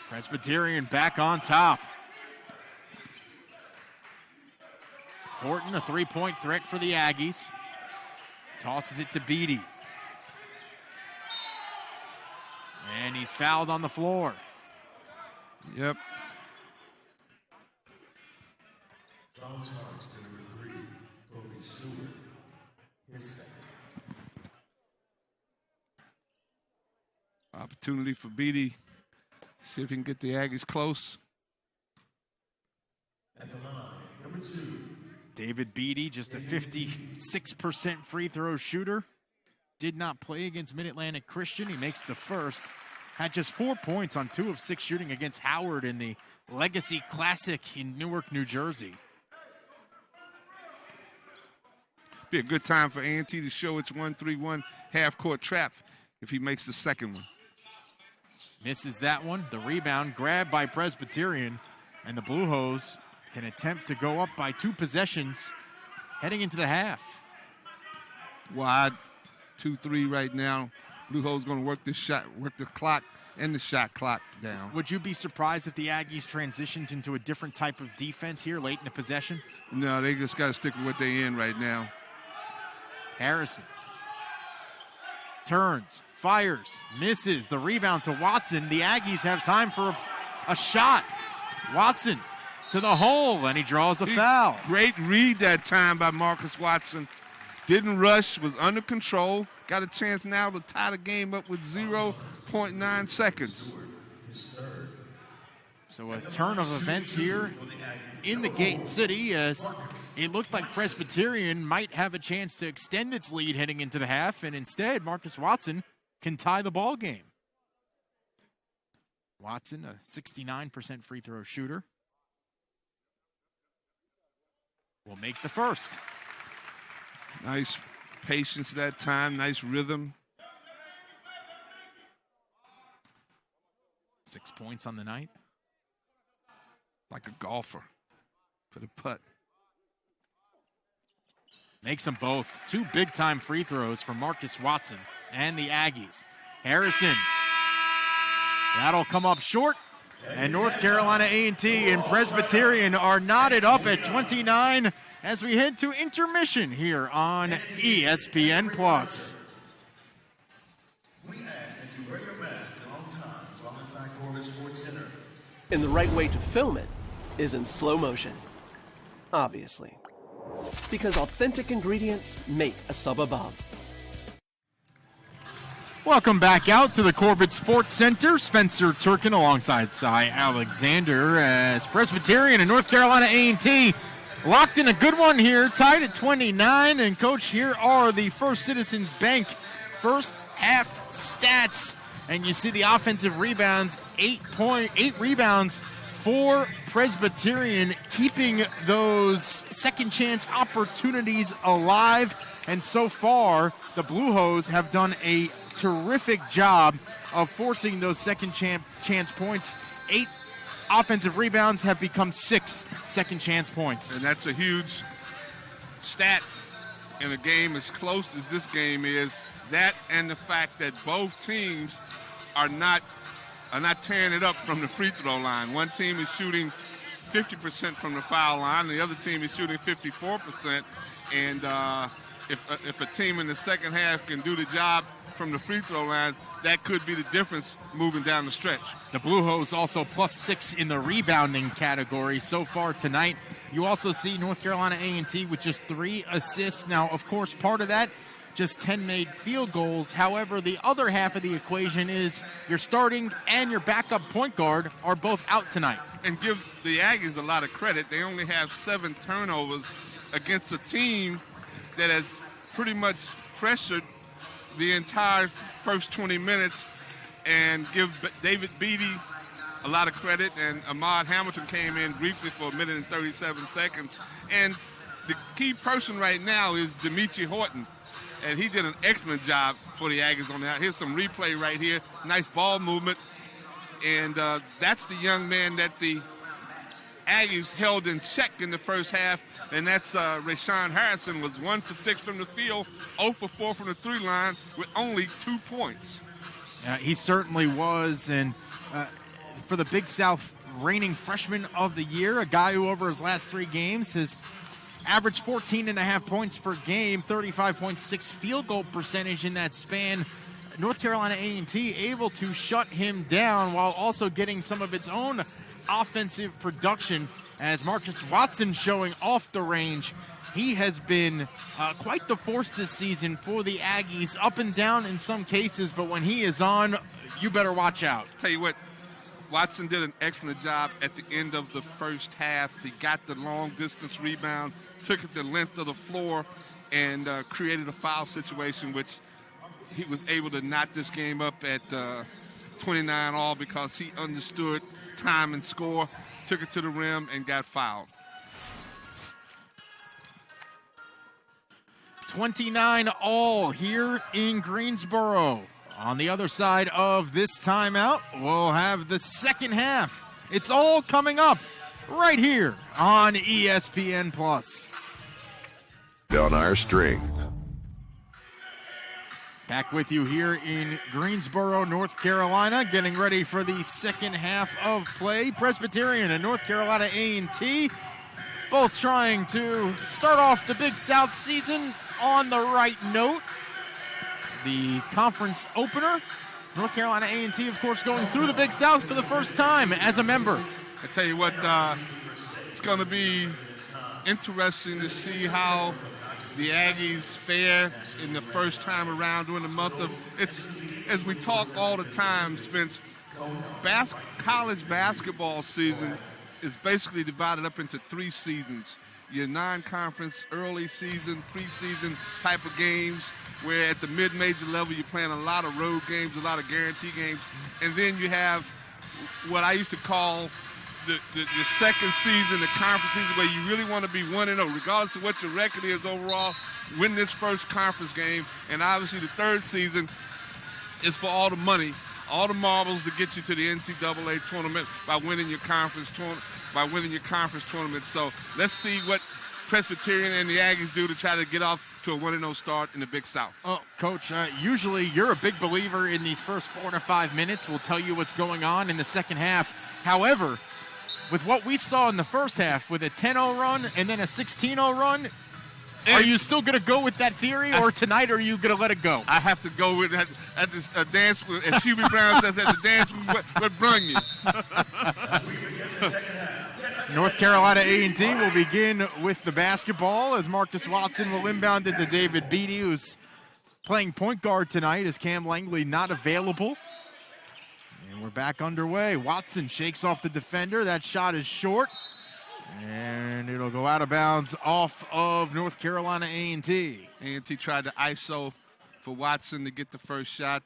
Presbyterian back on top. Horton, a three-point threat for the Aggies. Tosses it to Beatty. And he's fouled on the floor. Yep. Foul charge to number 3, Kobe Stewart. His second. Opportunity for Beatty. See if he can get the Aggies close. At the line, number 2. David Beatty, just a 56% free throw shooter. Did not play against Mid-Atlantic Christian. He makes the first. Had just 4 points on 2 of 6 shooting against Howard in the Legacy Classic in Newark, New Jersey. Be a good time for A&T to show its 1-3-1 half-court trap if he makes the second one. Misses that one. The rebound grabbed by Presbyterian, and the Blue Hose can attempt to go up by 2 possessions heading into the half. Wide 2-3 right now. Blue Hose going to work the shot, work the clock and the shot clock down. Would you be surprised if the Aggies transitioned into a different type of defense here late in the possession? No, they just got to stick with what they're in right now. Harrison turns, fires, misses. The rebound to Watson. The Aggies have time for a shot. Watson to the hole, and he draws the foul. Great read that time by Marcus Watson. Didn't rush, was under control. Got a chance now to tie the game up with 0.9 seconds. So a turn of events here in the Gate City, as it looked like Presbyterian might have a chance to extend its lead heading into the half, and instead Marcus Watson can tie the ball game. Watson, a 69% free throw shooter, will make the first. Nice patience that time, nice rhythm. 6 points on the night. Like a golfer for the putt. Makes them both. 2 big-time free throws for Marcus Watson and the Aggies. Harrison. That'll come up short. And North Carolina A&T and Presbyterian are knotted up at 29 as we head to intermission here on ESPN+. We ask that you wear your mask at all times while inside Corbett Sports Center. And the right way to film it is in slow motion. Obviously. Because authentic ingredients make a sub above. Welcome back out to the Corbett Sports Center. Spencer Turkin alongside Cy Alexander as Presbyterian and North Carolina A&T locked in a good one here, tied at 29. And, Coach, here are the First Citizens Bank first half stats. And you see the offensive rebounds, 8 rebounds for Presbyterian, keeping those second chance opportunities alive. And so far, the Blue Hose have done a terrific job of forcing those second chance points. 8 offensive rebounds have become 6 second chance points. And that's a huge stat in a game as close as this game is. That and the fact that both teams are not tearing it up from the free throw line. One team is shooting 50% from the foul line. The other team is shooting 54%. And if a team in the second half can do the job from the free throw line, that could be the difference moving down the stretch. The Blue Hose also +6 in the rebounding category so far tonight. You also see North Carolina A&T with just 3 assists. Now, of course, part of that, just 10 made field goals. However, the other half of the equation is your starting and your backup point guard are both out tonight. And give the Aggies a lot of credit. They only have 7 turnovers against a team that has pretty much pressured the entire first 20 minutes, and give David Beatty a lot of credit. And Ahmad Hamilton came in briefly for 1 minute and 37 seconds. And the key person right now is Demetri Horton, and he did an excellent job for the Aggies on that. Here's some replay right here. Nice ball movement. And that's the young man that the Aggies held in check in the first half, and that's Rashawn Harrison. Was 1 for 6 from the field, 0 for 4 from the 3 line with only 2 points. He certainly was, and for the Big South reigning freshman of the year, a guy who over his last 3 games has averaged 14.5 points per game, 35.6 field goal percentage in that span. North Carolina A&T able to shut him down while also getting some of its own offensive production, as Marcus Watson showing off the range. He has been quite the force this season for the Aggies, up and down in some cases, but when he is on, you better watch out. Tell you what, Watson did an excellent job at the end of the first half. He got the long-distance rebound, took it the length of the floor, and created a foul situation, which he was able to knot this game up at 29 all because he understood time and score, took it to the rim, and got fouled. 29 all here in Greensboro. On the other side of this timeout, we'll have the second half. It's all coming up right here on ESPN+. On our strength. Back with you here in Greensboro, North Carolina, getting ready for the second half of play. Presbyterian and North Carolina A&T both trying to start off the Big South season on the right note. The conference opener, North Carolina A&T, of course, going through the Big South for the first time as a member. I tell you what, it's going to be interesting to see how the Aggies fare in the first time around during the month of, it's, as we talk all the time, Spence, college basketball season is basically divided up into 3 seasons. Your non-conference early season, preseason type of games, where at the mid-major level you're playing a lot of road games, a lot of guarantee games, and then you have what I used to call the second season, the conference season, where you really want to be 1-0, regardless of what your record is overall, win this first conference game, and obviously the third season is for all the money, all the marbles to get you to the NCAA tournament by winning your conference tournament. So let's see what Presbyterian and the Aggies do to try to get off to a 1-0 start in the Big South. Oh, Coach, usually you're a big believer in these first 4 to 5 minutes. We'll tell you what's going on in the second half. However, with what we saw in the first half with a 10-0 run and then a 16-0 run, are you still going to go with that theory, or tonight are you going to let it go? I have to go with that. At this dance, as Hubie Brown says, at the dance with Brunion. North Carolina A&T will begin with the basketball as Marcus Watson will inbound it to David Beatty, who's playing point guard tonight as Cam Langley not available. And we're back underway. Watson shakes off the defender. That shot is short. And it'll go out of bounds off of North Carolina A&T. A&T tried to ISO for Watson to get the first shot.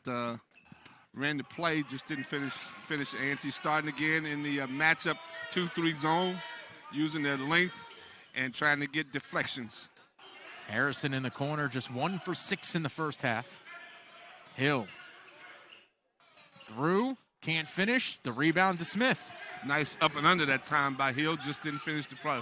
Ran the play, just didn't finish. A&T starting again in the matchup 2-3 zone, using their length and trying to get deflections. Harrison in the corner, just 1 for 6 in the first half. Hill through, can't finish. The rebound to Smith. Nice up and under that time by Hill, just didn't finish the play.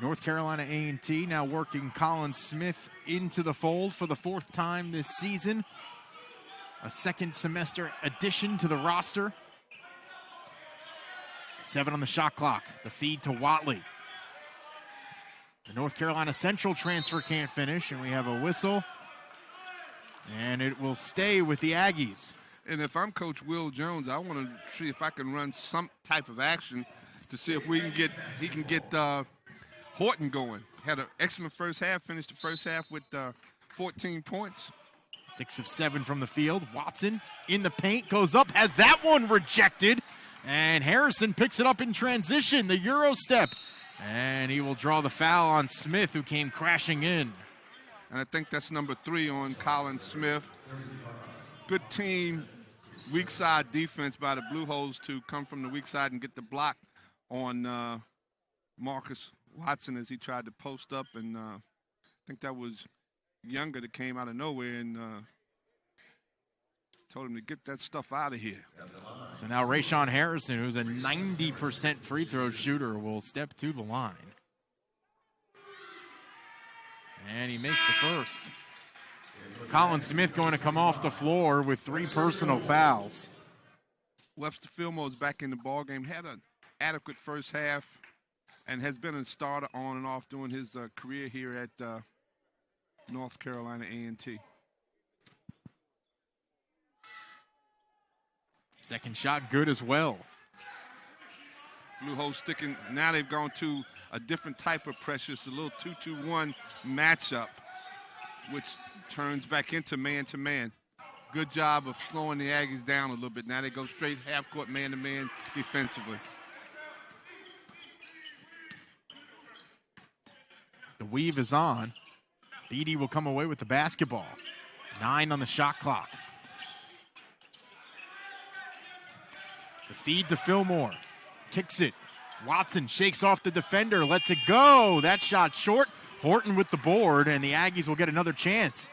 North Carolina A&T now working Colin Smith into the fold for the 4th time this season. A second semester addition to the roster. 7 on the shot clock. The feed to Watley. The North Carolina Central transfer can't finish, and we have a whistle. And it will stay with the Aggies. And if I'm Coach Will Jones, I want to see if I can run some type of action to see if he can get Horton going. Had an excellent first half, finished the first half with 14 points. 6 of 7 from the field. Watson in the paint, goes up, has that one rejected. And Harrison picks it up in transition, the Euro step. And he will draw the foul on Smith, who came crashing in. And I think that's number 3 on Colin Smith. Good team, weak side defense by the Blue Hose to come from the weak side and get the block on Marcus Watson as he tried to post up. And I think that was Younger that came out of nowhere and told him to get that stuff out of here. So now Rayshawn Harrison, who's a 90% free throw shooter, will step to the line. And he makes the first. Colin Smith going to come off the floor with 3 personal fouls. Webster Fillmore is back in the ballgame. Had an adequate first half and has been a starter on and off doing his career here at North Carolina A&T. Second shot good as well. Blue Hose sticking. Now they've gone to a different type of pressure. It's a little 2-2-1 matchup, which turns back into man-to-man. Good job of slowing the Aggies down a little bit. Now they go straight half-court man-to-man defensively. The weave is on. Beatty will come away with the basketball. 9 on the shot clock. The feed to Fillmore. Kicks it. Watson shakes off the defender, lets it go. That shot short. Horton with the board, and the Aggies will get another chance.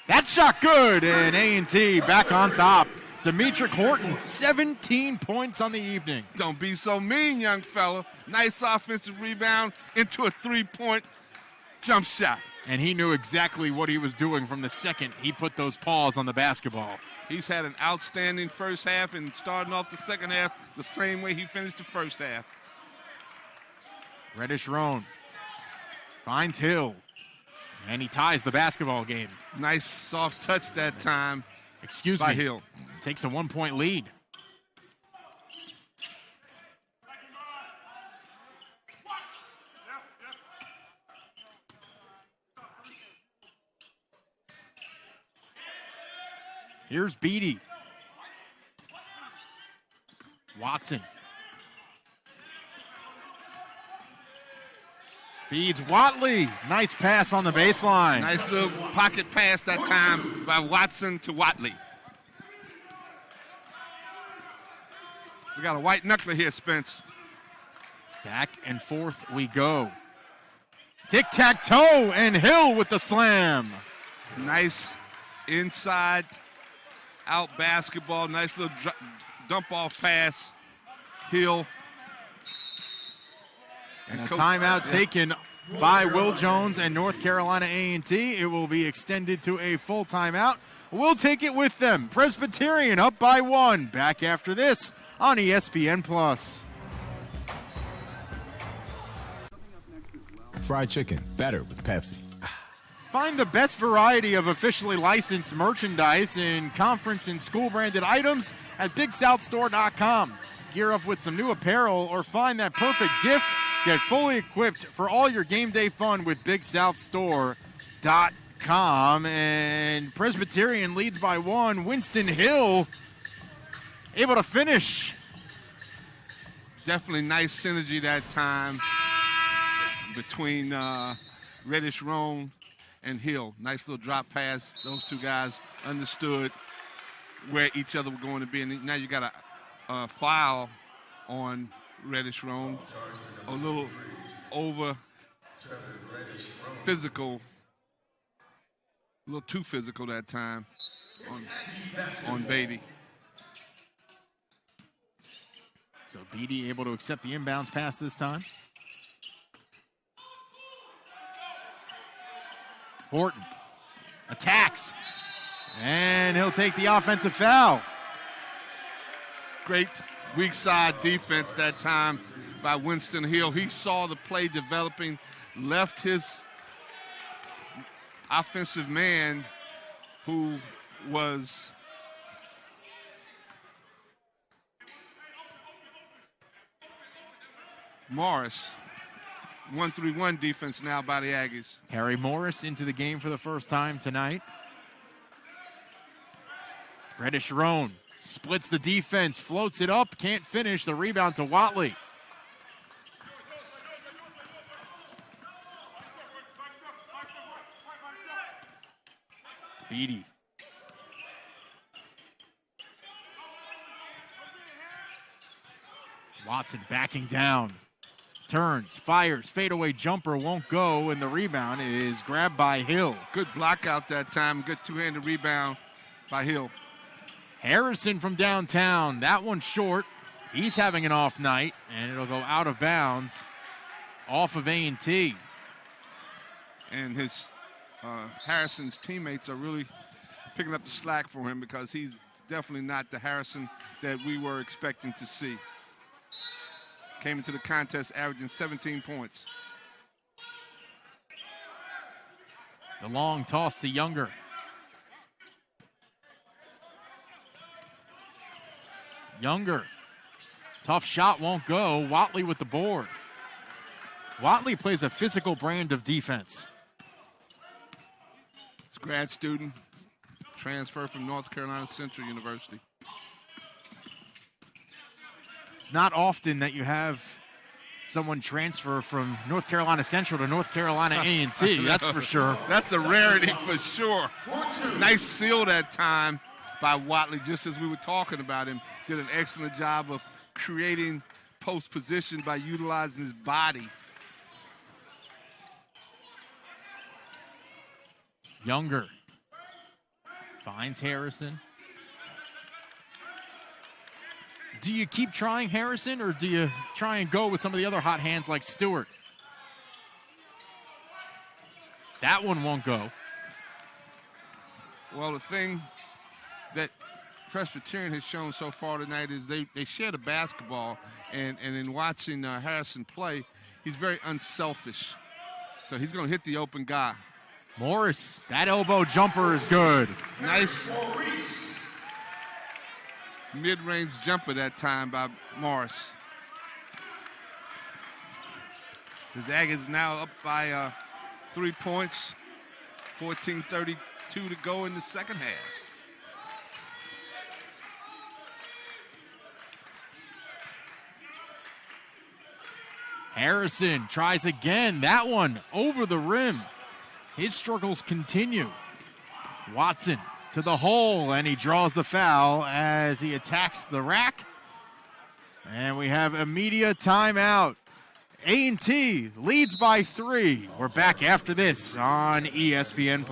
That shot good, and A&T back on top. Demetric Horton, 17 points on the evening. Don't be so mean, young fella. Nice offensive rebound into a 3-point jump shot. And he knew exactly what he was doing from the second he put those paws on the basketball. He's had an outstanding first half and starting off the second half the same way he finished the first half. Reddish Roan finds Hill, and he ties the basketball game. Nice soft touch that time. Excuse by me. Hill. Takes a 1-point lead. Here's Beatty. Watson. Feeds Watley. Nice pass on the baseline. Nice little pocket pass that time by Watson to Watley. We got a white knuckler here, Spence. Back and forth we go. Tic-tac-toe, and Hill with the slam. Nice inside out basketball. Nice little dump off pass. Hill. And a timeout taken by Will Jones and North Carolina A&T. It will be extended to a full timeout. We'll take it with them. Presbyterian up by 1. Back after this on ESPN+. Fried chicken, better with Pepsi. Find the best variety of officially licensed merchandise in conference and school branded items at BigSouthStore.com. Gear up with some new apparel or find that perfect gift. Get fully equipped for all your game day fun with BigSouthStore.com. And Presbyterian leads by 1. Winston Hill able to finish. Definitely nice synergy that time between Reddish Roan and Hill. Nice little drop pass. Those two guys understood where each other were going to be. And now you got a foul on Reddish Roan. A little over physical. A little too physical that time on Beatty. So Beatty able to accept the inbounds pass this time. Horton attacks, and he'll take the offensive foul. Great weak side defense that time by Winston Hill. He saw the play developing, left his offensive man, who was Morris. 1-3-1 defense now by the Aggies. Harry Morris into the game for the first time tonight. Reddish Roan splits the defense, floats it up, can't finish. The rebound to Watley. Beatty. Watson backing down. Turns, fires, fadeaway jumper won't go, and the rebound is grabbed by Hill. Good block out that time. Good two-handed rebound by Hill. Harrison from downtown. That one short. He's having an off night, and it'll go out of bounds off of A&T. And his Harrison's teammates are really picking up the slack for him because he's definitely not the Harrison that we were expecting to see. Came into the contest averaging 17 points. The long toss to Younger. Younger. Tough shot, won't go. Watley with the board. Watley plays a physical brand of defense. It's a grad student, transferred from North Carolina Central University. It's not often that you have someone transfer from North Carolina Central to North Carolina A&T, that's for sure. That's a rarity for sure. Nice seal that time by Watley, just as we were talking about him. Did an excellent job of creating post position by utilizing his body. Younger finds Harrison. Do you keep trying Harrison, or do you try and go with some of the other hot hands like Stewart? That one won't go. Well, the thing that Presbyterian has shown so far tonight is they share the basketball, and in watching Harrison play, he's very unselfish. So he's going to hit the open guy. Morris, that elbow jumper is good. Nice mid-range jumper that time by Morris. The Aggies now up by 3 points, 14:32 to go in the second half. Harrison tries again. That one over the rim. His struggles continue. Watson to the hole, and he draws the foul as he attacks the rack. And we have a media timeout. A&T leads by 3. We're back after this on ESPN+.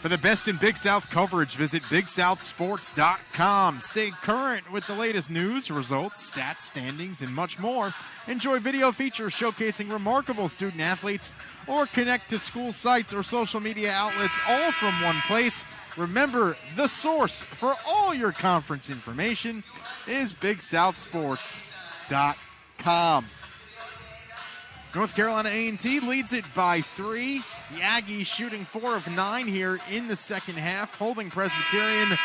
For the best in Big South coverage, visit BigSouthSports.com. Stay current with the latest news, results, stats, standings, and much more. Enjoy video features showcasing remarkable student athletes, or connect to school sites or social media outlets all from one place. Remember, the source for all your conference information is BigSouthSports.com. North Carolina A&T leads it by 3. The Aggies shooting 4 of 9 here in the second half, holding Presbyterian to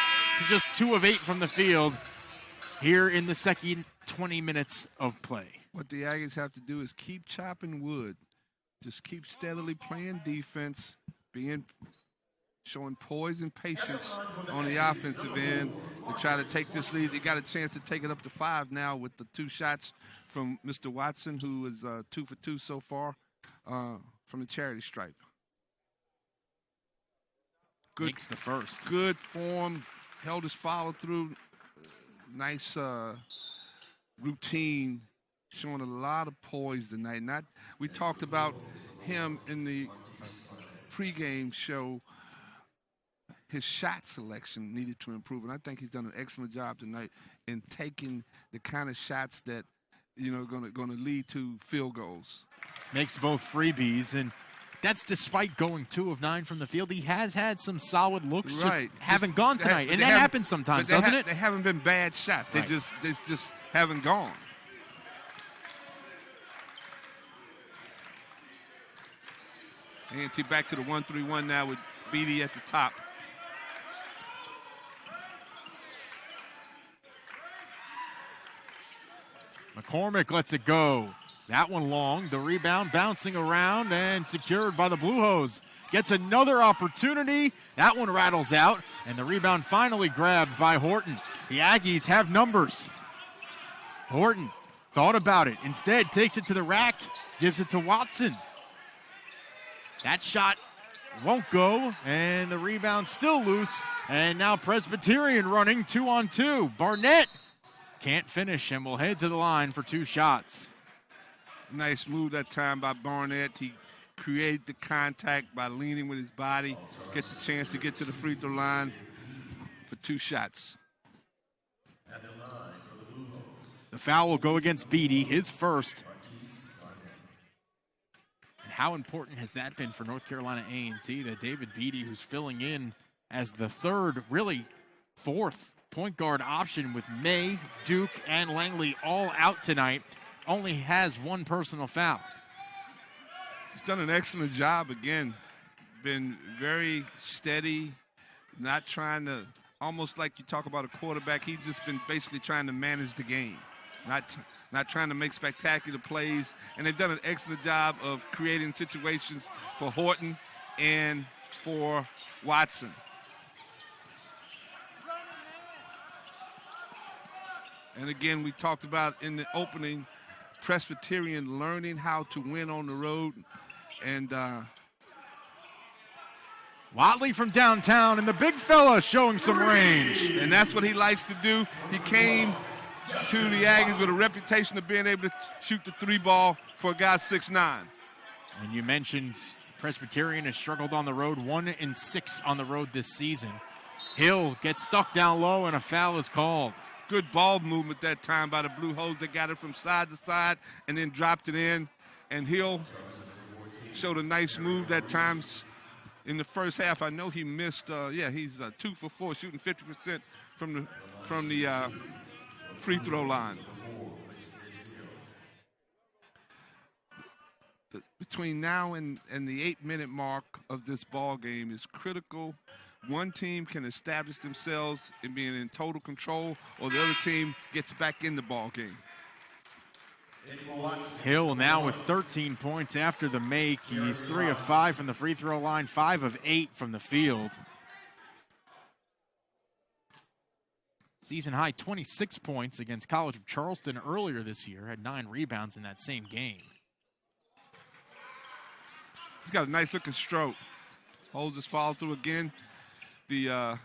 just 2 of 8 from the field here in the second 20 minutes of play. What the Aggies have to do is keep chopping wood. Just keep steadily playing defense, showing poise and patience on the offensive end to try to take this lead. They got a chance to take it up to 5 now with the 2 shots from Mr. Watson, who is 2 for 2 so far from the charity stripe. Good, Makes the first. Good form, held his follow through. Nice routine, showing a lot of poise tonight. We talked about him in the pregame show. His shot selection needed to improve, and I think he's done an excellent job tonight in taking the kind of shots that going to lead to field goals. Makes both freebies, and that's despite going 2 of 9 from the field. He has had some solid looks, right. Just haven't gone tonight, and that happens sometimes, doesn't it? They haven't been bad shots. Right. They just haven't gone. A&T back to the 1-3-1 now with Beatty at the top. McCormick lets it go. That one long. The rebound bouncing around and secured by the Blue Hose. Gets another opportunity. That one rattles out, and the rebound finally grabbed by Horton. The Aggies have numbers. Horton thought about it. Instead, takes it to the rack, gives it to Watson. That shot won't go, and the rebound still loose. And now Presbyterian running 2-on-2. Barnett can't finish and will head to the line for 2 shots. Nice move that time by Barnett. He created the contact by leaning with his body, gets a chance to get to the free throw line. for 2 shots. At the line for the Blue Hose, The foul will go against Beatty, his first. And how important has that been for North Carolina A&T that David Beatty, who's filling in as the third, really fourth point guard option with May, Duke, and Langley all out tonight, only has 1 personal foul. He's done an excellent job again. Been very steady, not trying to, almost like you talk about a quarterback, he's just been basically trying to manage the game, not trying to make spectacular plays. And they've done an excellent job of creating situations for Horton and for Watson. And again, we talked about in the opening, Presbyterian learning how to win on the road. And Watley from downtown, and the big fella showing some range. And that's what he likes to do. He came to the Aggies with a reputation of being able to shoot the 3 ball for a guy 6'9". And you mentioned Presbyterian has struggled on the road, 1-6 on the road this season. Hill gets stuck down low, and a foul is called. Good ball movement that time by the Blue Hose. They got it from side to side and then dropped it in. And Hill showed a nice move that time in the first half. I know he missed, he's 2 for 4, shooting 50% from the free throw line. Between now and the 8-minute mark of this ball game is critical. One team can establish themselves in being in total control, or the other team gets back in the ball game. Hill now with 13 points after the make. He's 3 of 5 from the free throw line, 5 of 8 from the field. Season high 26 points against College of Charleston earlier this year. Had 9 rebounds in that same game. He's got a nice looking stroke. Holds his follow through again. The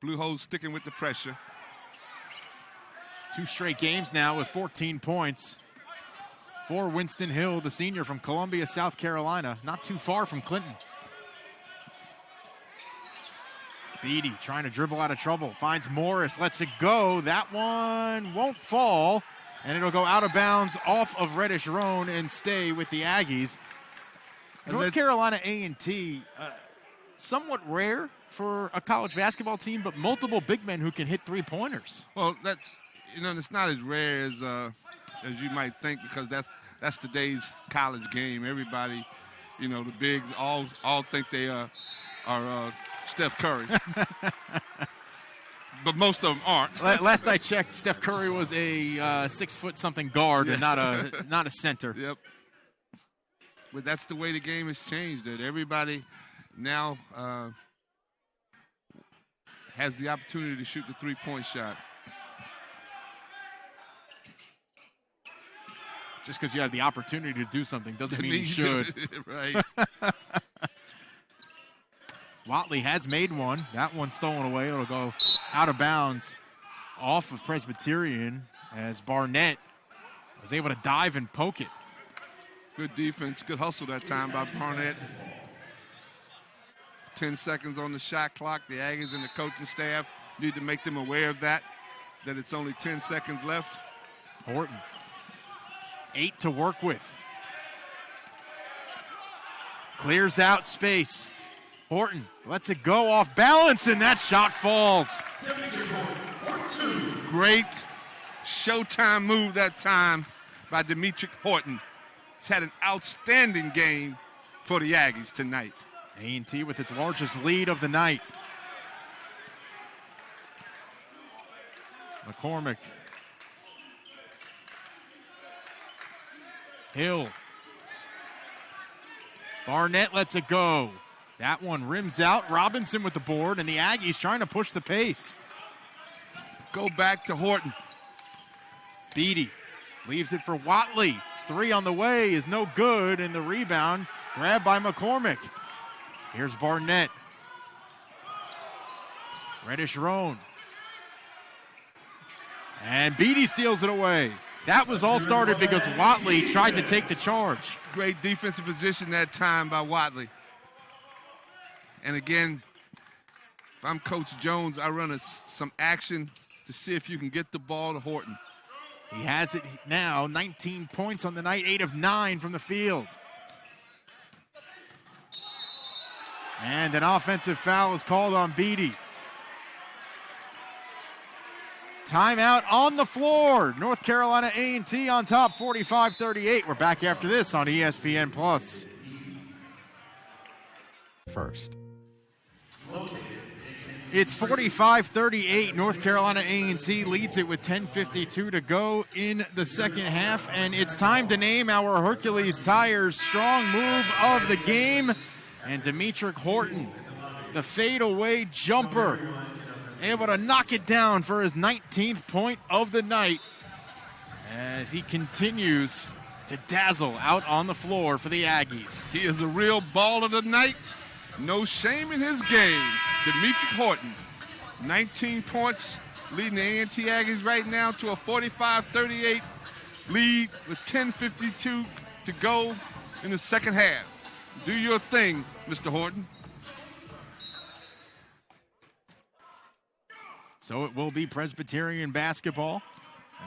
Blue Hose sticking with the pressure. 2 straight games now with 14 points for Winston Hill, the senior from Columbia, South Carolina, not too far from Clinton. Beatty trying to dribble out of trouble, finds Morris, lets it go. That one won't fall, and it'll go out of bounds off of Reddish Roan and stay with the Aggies. North Carolina A&T, somewhat rare for a college basketball team, but multiple big men who can hit 3-pointers. Well, that's, it's not as rare as you might think, because that's today's college game. Everybody, the bigs all think they are Steph Curry. But most of them aren't. Last I checked, Steph Curry was a 6-foot-something guard and not a center. Yep. But that's the way the game has changed. That everybody now has the opportunity to shoot the 3-point shot. Just because you have the opportunity to do something doesn't mean you should. Right. Watley has made one. That one's stolen away. It'll go out of bounds off of Presbyterian as Barnett was able to dive and poke it. Good defense, good hustle that time by Barnett. 10 seconds on the shot clock. The Aggies and the coaching staff need to make them aware of that it's only 10 seconds left. Horton, 8 to work with. Clears out space. Horton lets it go off balance, and that shot falls. Great showtime move that time by Demetric Horton. He's had an outstanding game for the Aggies tonight. A&T with its largest lead of the night. McCormick. Hill. Barnett lets it go. That one rims out. Robinson with the board, and the Aggies trying to push the pace. Go back to Horton. Beatty leaves it for Watley. 3 on the way is no good, and the rebound grabbed by McCormick. Here's Barnett. Reddish Roan. And Beatty steals it away. That was all started because Watley tried to take the charge. Great defensive position that time by Watley. And again, If I'm Coach Jones, I run some action to see if you can get the ball to Horton. He has it now, 19 points on the night, 8 of 9 from the field. And an offensive foul is called on Beatty. Timeout on the floor. North Carolina A&T on top, 45-38. We're back after this on ESPN+. First. It's 45-38. North Carolina A&T leads it with 10:52 to go in the second half, and it's time to name our Hercules Tires strong move of the game. And Demetric Horton, the fadeaway jumper, able to knock it down for his 19th point of the night as he continues to dazzle out on the floor for the Aggies. He is a real ball of the night. No shame in his game. Demetric Horton, 19 points, leading the A&T Aggies right now to a 45-38 lead with 10:52 to go in the second half. Do your thing, Mr. Horton. So it will be Presbyterian basketball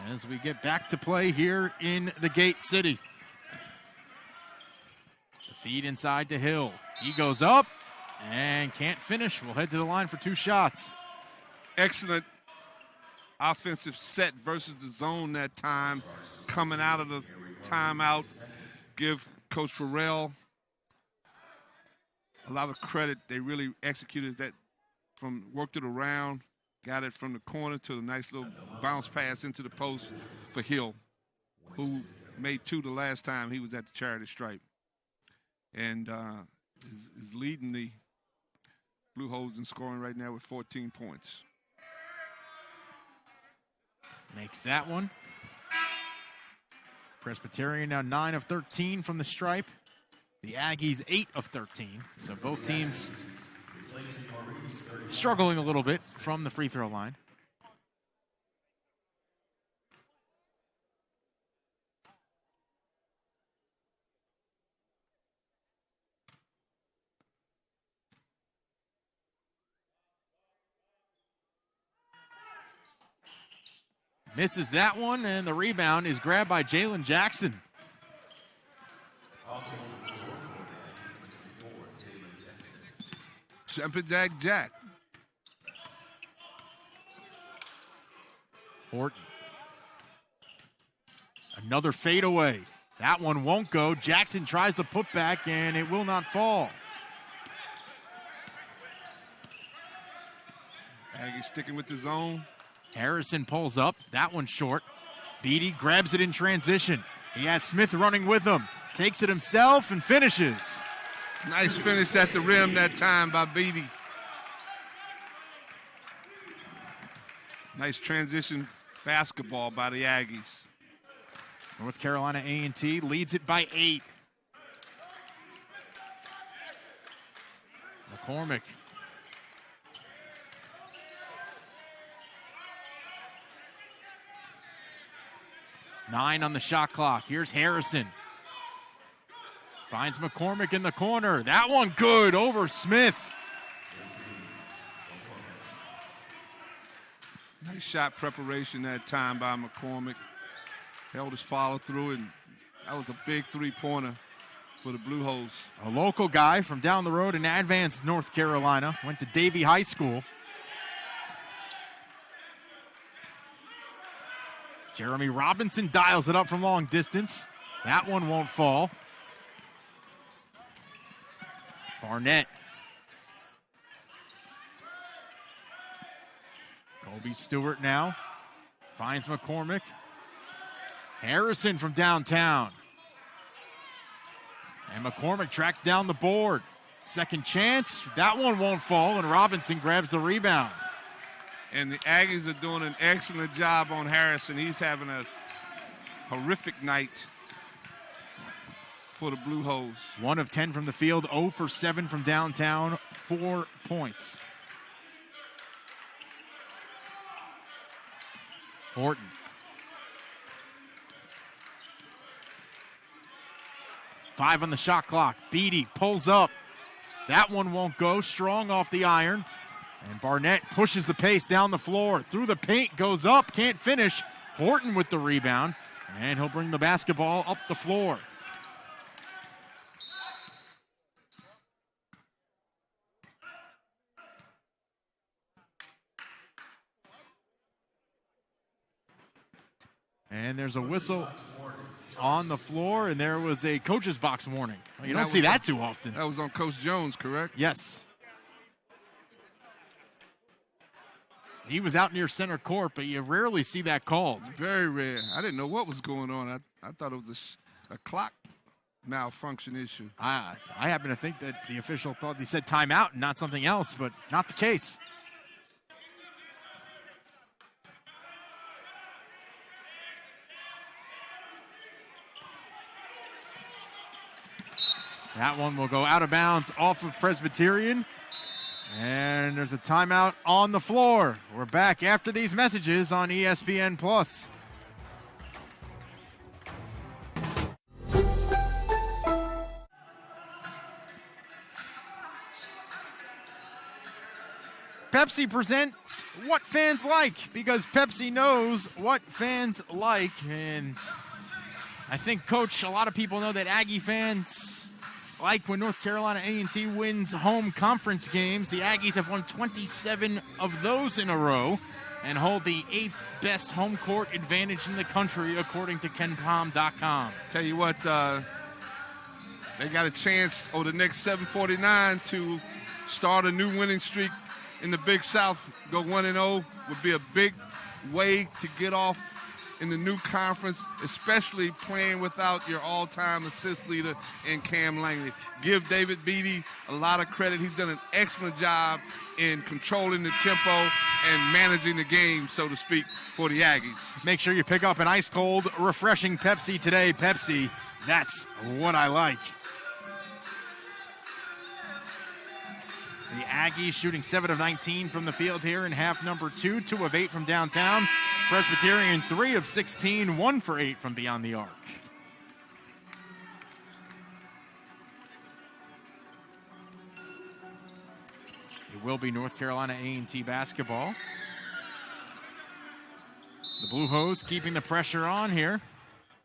as we get back to play here in the Gate City. The feed inside to Hill. He goes up and can't finish. We'll head to the line for 2 shots. Excellent offensive set versus the zone that time. Coming out of the timeout, give Coach Farrell a lot of credit. They really executed that, worked it around, got it from the corner to the nice little bounce pass into the post for Hill, who made 2 the last time he was at the charity stripe. And is leading the Blue Hose in scoring right now with 14 points. Makes that one. Presbyterian now 9 of 13 from the stripe. The Aggies 8 of 13. So both teams struggling a little bit from the free throw line. Misses that one, and the rebound is grabbed by Jalen Jackson. Jumping Jack. Horton. Another fadeaway. That one won't go. Jackson tries the putback, and it will not fall. Aggie sticking with the zone. Harrison pulls up. That one's short. Beatty grabs it in transition. He has Smith running with him. Takes it himself and finishes. Nice finish at the rim that time by Beatty. Nice transition basketball by the Aggies. North Carolina A&T leads it by 8. McCormick. Nine on the shot clock. Here's Harrison. Finds McCormick in the corner. That one good over Smith. Nice shot preparation that time by McCormick. Held his follow through, and that was a big three-pointer for the Blue Hose. A local guy from down the road in Advance, North Carolina. Went to Davie High School. Jeremy Robinson dials it up from long distance. That one won't fall. Barnett. Colby Stewart now. Finds McCormick. Harrison from downtown. And McCormick tracks down the board. Second chance. That one won't fall, and Robinson grabs the rebound. And the Aggies are doing an excellent job on Harrison. He's having a horrific night for the Blue Hose. 1 of 10 from the field, 0 for 7 from downtown, 4 points. Horton. Five on the shot clock. Beatty pulls up. That one won't go. Strong off the iron. And Barnett pushes the pace down the floor. Through the paint, goes up, can't finish. Horton with the rebound. And he'll bring the basketball up the floor. And there's a whistle on the floor, and there was a coach's box warning. You don't see that too often. That was on Coach Jones, correct? Yes. He was out near center court, but you rarely see that called. Very rare. I didn't know what was going on. I thought it was a clock malfunction issue. I happen to think that the official thought he said timeout and not something else, but not the case. That one will go out of bounds off of Presbyterian. And there's a timeout on the floor. We're back after these messages on ESPN+. Pepsi presents What Fans Like, because Pepsi knows what fans like. And I think, Coach, a lot of people know that Aggie fans like when North Carolina A&T wins home conference games. The Aggies have won 27 of those in a row and hold the 8th best home court advantage in the country, according to KenPom.com. Tell you what, they got a chance over the next 7:49 to start a new winning streak in the Big South. Go 1-0 would be a big way to get off in the new conference, especially playing without your all-time assist leader in Cam Langley. Give David Beatty a lot of credit. He's done an excellent job in controlling the tempo and managing the game, so to speak, for the Aggies. Make sure you pick up an ice-cold, refreshing Pepsi today. Pepsi, that's what I like. The Aggies shooting 7 of 19 from the field here in half number 2, 2 of 8 from downtown. Presbyterian 3 of 16, 1 for 8 from beyond the arc. It will be North Carolina A&T basketball. The Blue Hose keeping the pressure on here.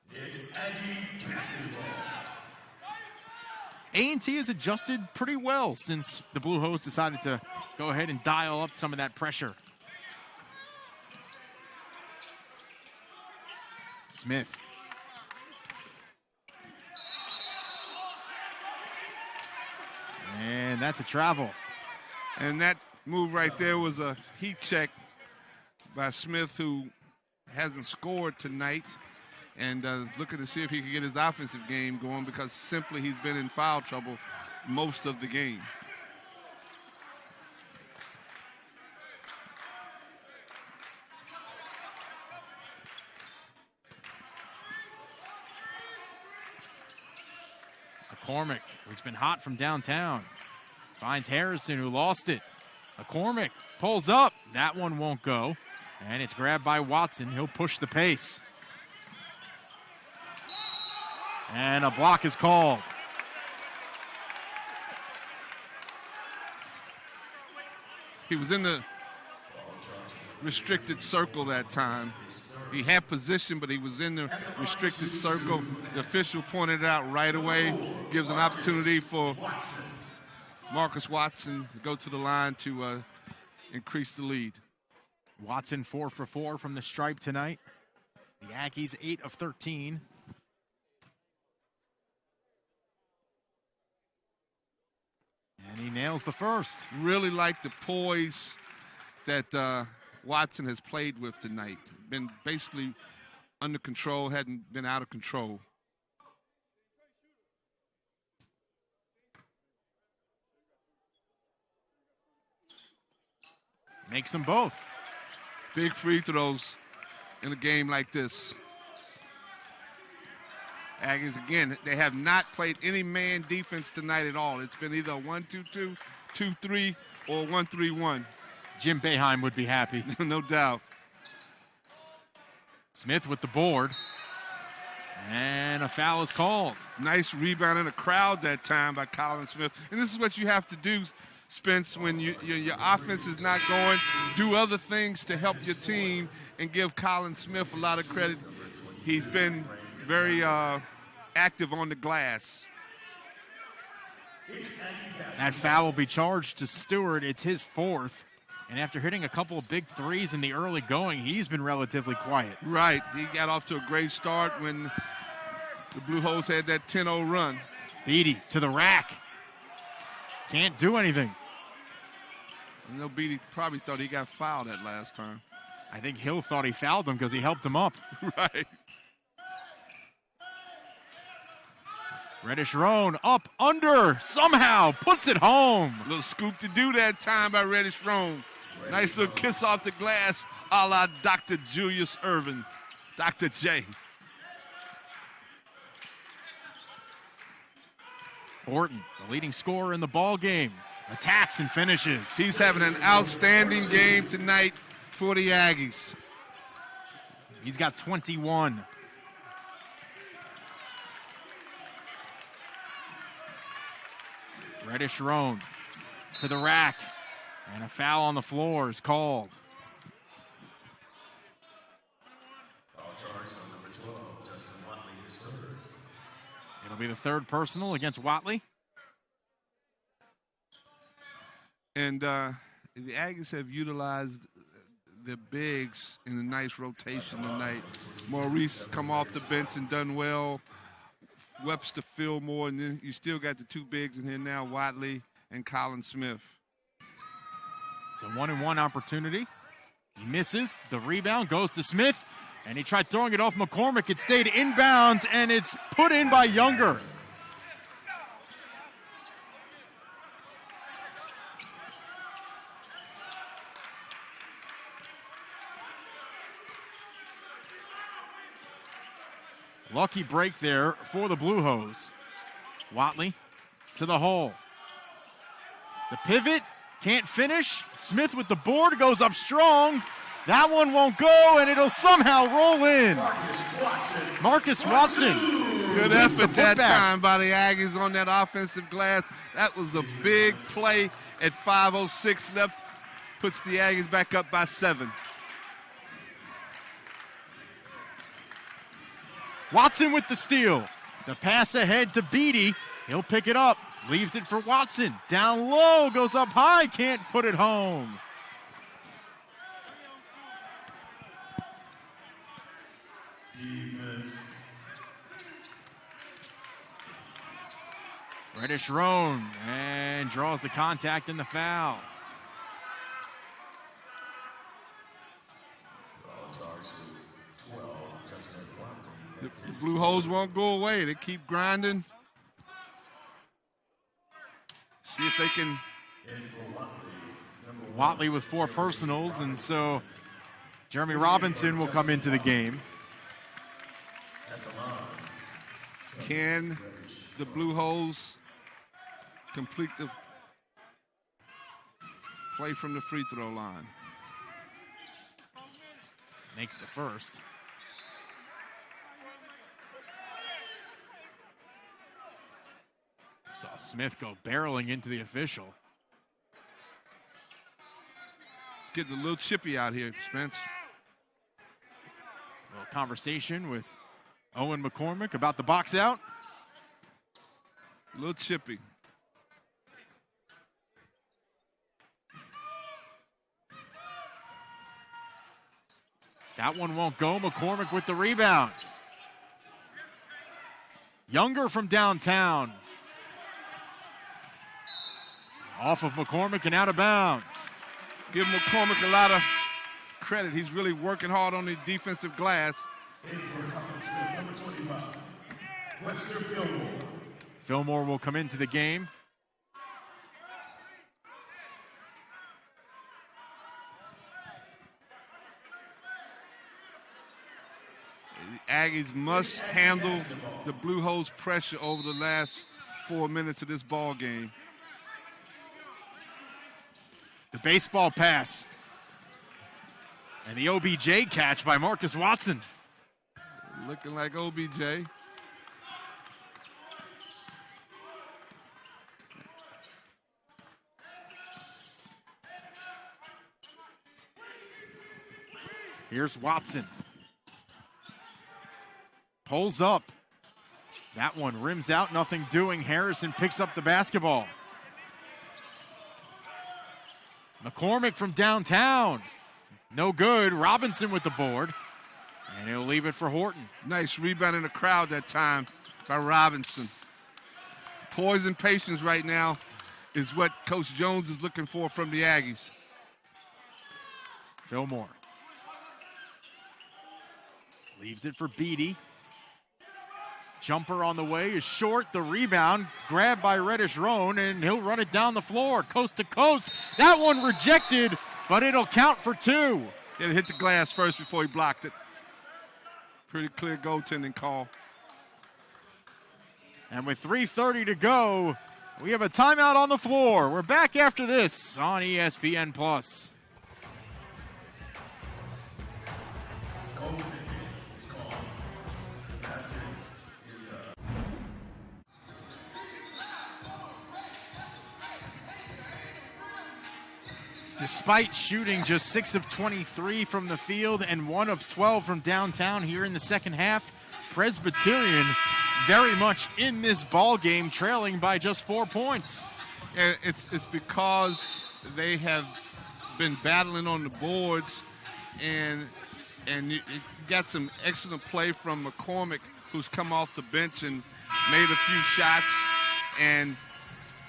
It's Aggie basketball. A&T has adjusted pretty well since the Blue Hose decided to go ahead and dial up some of that pressure. Smith. And that's a travel. And that move right there was a heat check by Smith, who hasn't scored tonight, and looking to see if he can get his offensive game going, because simply he's been in foul trouble most of the game. McCormick, who's been hot from downtown, finds Harrison, who lost it. McCormick pulls up. That one won't go. And it's grabbed by Watson. He'll push the pace. And a block is called. He was in the restricted circle that time. He had position, but he was in the restricted circle. The official pointed it out right away. Gives an opportunity for Marcus Watson to go to the line to increase the lead. Watson 4 for 4 from the stripe tonight. The Aggies 8 of 13. And he nails the first. Really like the poise that Watson has played with tonight. Been basically under control, hadn't been out of control. Makes them both. Big free throws in a game like this. Aggies, again, they have not played any man defense tonight at all. It's been either a 1-2-2, 2-3, or 1-3-1. Jim Boeheim would be happy. No doubt. Smith with the board. And a foul is called. Nice rebound in the crowd that time by Colin Smith. And this is what you have to do Spence, when your offense is not going, do other things to help your team and give Colin Smith a lot of credit. He's been very active on the glass. That foul will be charged to Stewart. It's his fourth. And after hitting a couple of big threes in the early going, he's been relatively quiet. Right. He got off to a great start when the Blue Hose had that 10-0 run. Beatty to the rack. Can't do anything. You know, Beatty probably thought he got fouled that last time. I think Hill thought he fouled him because he helped him up. Right. Reddish Roan up, under, somehow puts it home. A little scoop to do that time by Reddish Roan. Nice little kiss off the glass a la Dr. Julius Irvin, Dr. J. Horton, the leading scorer in the ball game, attacks and finishes. He's having an outstanding game tonight for the Aggies. He's got 21. Reddish Roan to the rack, and a foul on the floor is called. Foul charged on number 12, Justin Watley, his third. It'll be the third personal against Watley. And the Aggies have utilized the bigs in a nice rotation tonight. Maurice come off the bench and done well. Webster Fillmore, and then you still got the two bigs in here now, Watley and Colin Smith. It's a 1-and-1 opportunity. He misses. The rebound goes to Smith, and he tried throwing it off McCormick. It stayed inbounds, and it's put in by Younger. Lucky break there for the Blue Hose. Watley to the hole. The pivot, can't finish. Smith with the board, goes up strong. That one won't go, and it'll somehow roll in. Marcus Watson. Good effort that time by the Aggies on that offensive glass. That was a big play at 5:06 left. Puts the Aggies back up by 7. Watson with the steal. The pass ahead to Beatty. He'll pick it up. Leaves it for Watson. Down low, goes up high, can't put it home. Defense. Reddish Roan, and draws the contact and the foul. Foul charged to 12, Justin Watley. The Blue Hose won't go away. They keep grinding. See if they can. Watley with 4 personals, and so Jeremy Robinson will come into the game. Can the Blue Hose complete the play from the free throw line? Makes the first. Saw Smith go barreling into the official. It's getting a little chippy out here, Spence. A little conversation with Owen McCormick about the box out. A little chippy. That one won't go. McCormick with the rebound. Younger from downtown. Off of McCormick and out of bounds. Give McCormick a lot of credit. He's really working hard on the defensive glass. In for Colin Smith, number 25, Webster Fillmore. Fillmore will come into the game. The Aggies must handle the Blue Hose pressure over the last 4 minutes of this ball game. The baseball pass. And the OBJ catch by Marcus Watson. Looking like OBJ. Here's Watson. Pulls up. That one rims out, nothing doing. Harrison picks up the basketball. McCormick from downtown. No good. Robinson with the board. And he'll leave it for Horton. Nice rebound in the crowd that time by Robinson. Poise and patience right now is what Coach Jones is looking for from the Aggies. Fillmore. Leaves it for Beatty. Jumper on the way is short. The rebound grabbed by Reddish Roan, and he'll run it down the floor, coast to coast. That one rejected, but it'll count for two. It hit the glass first before he blocked it. Pretty clear goaltending call. And with 3:30 to go, we have a timeout on the floor. We're back after this on ESPN+. Despite shooting just 6 of 23 from the field and 1 of 12 from downtown here in the second half, Presbyterian very much in this ball game, trailing by just 4 points. And it's because they have been battling on the boards, and you got some excellent play from McCormick, who's come off the bench and made a few shots, and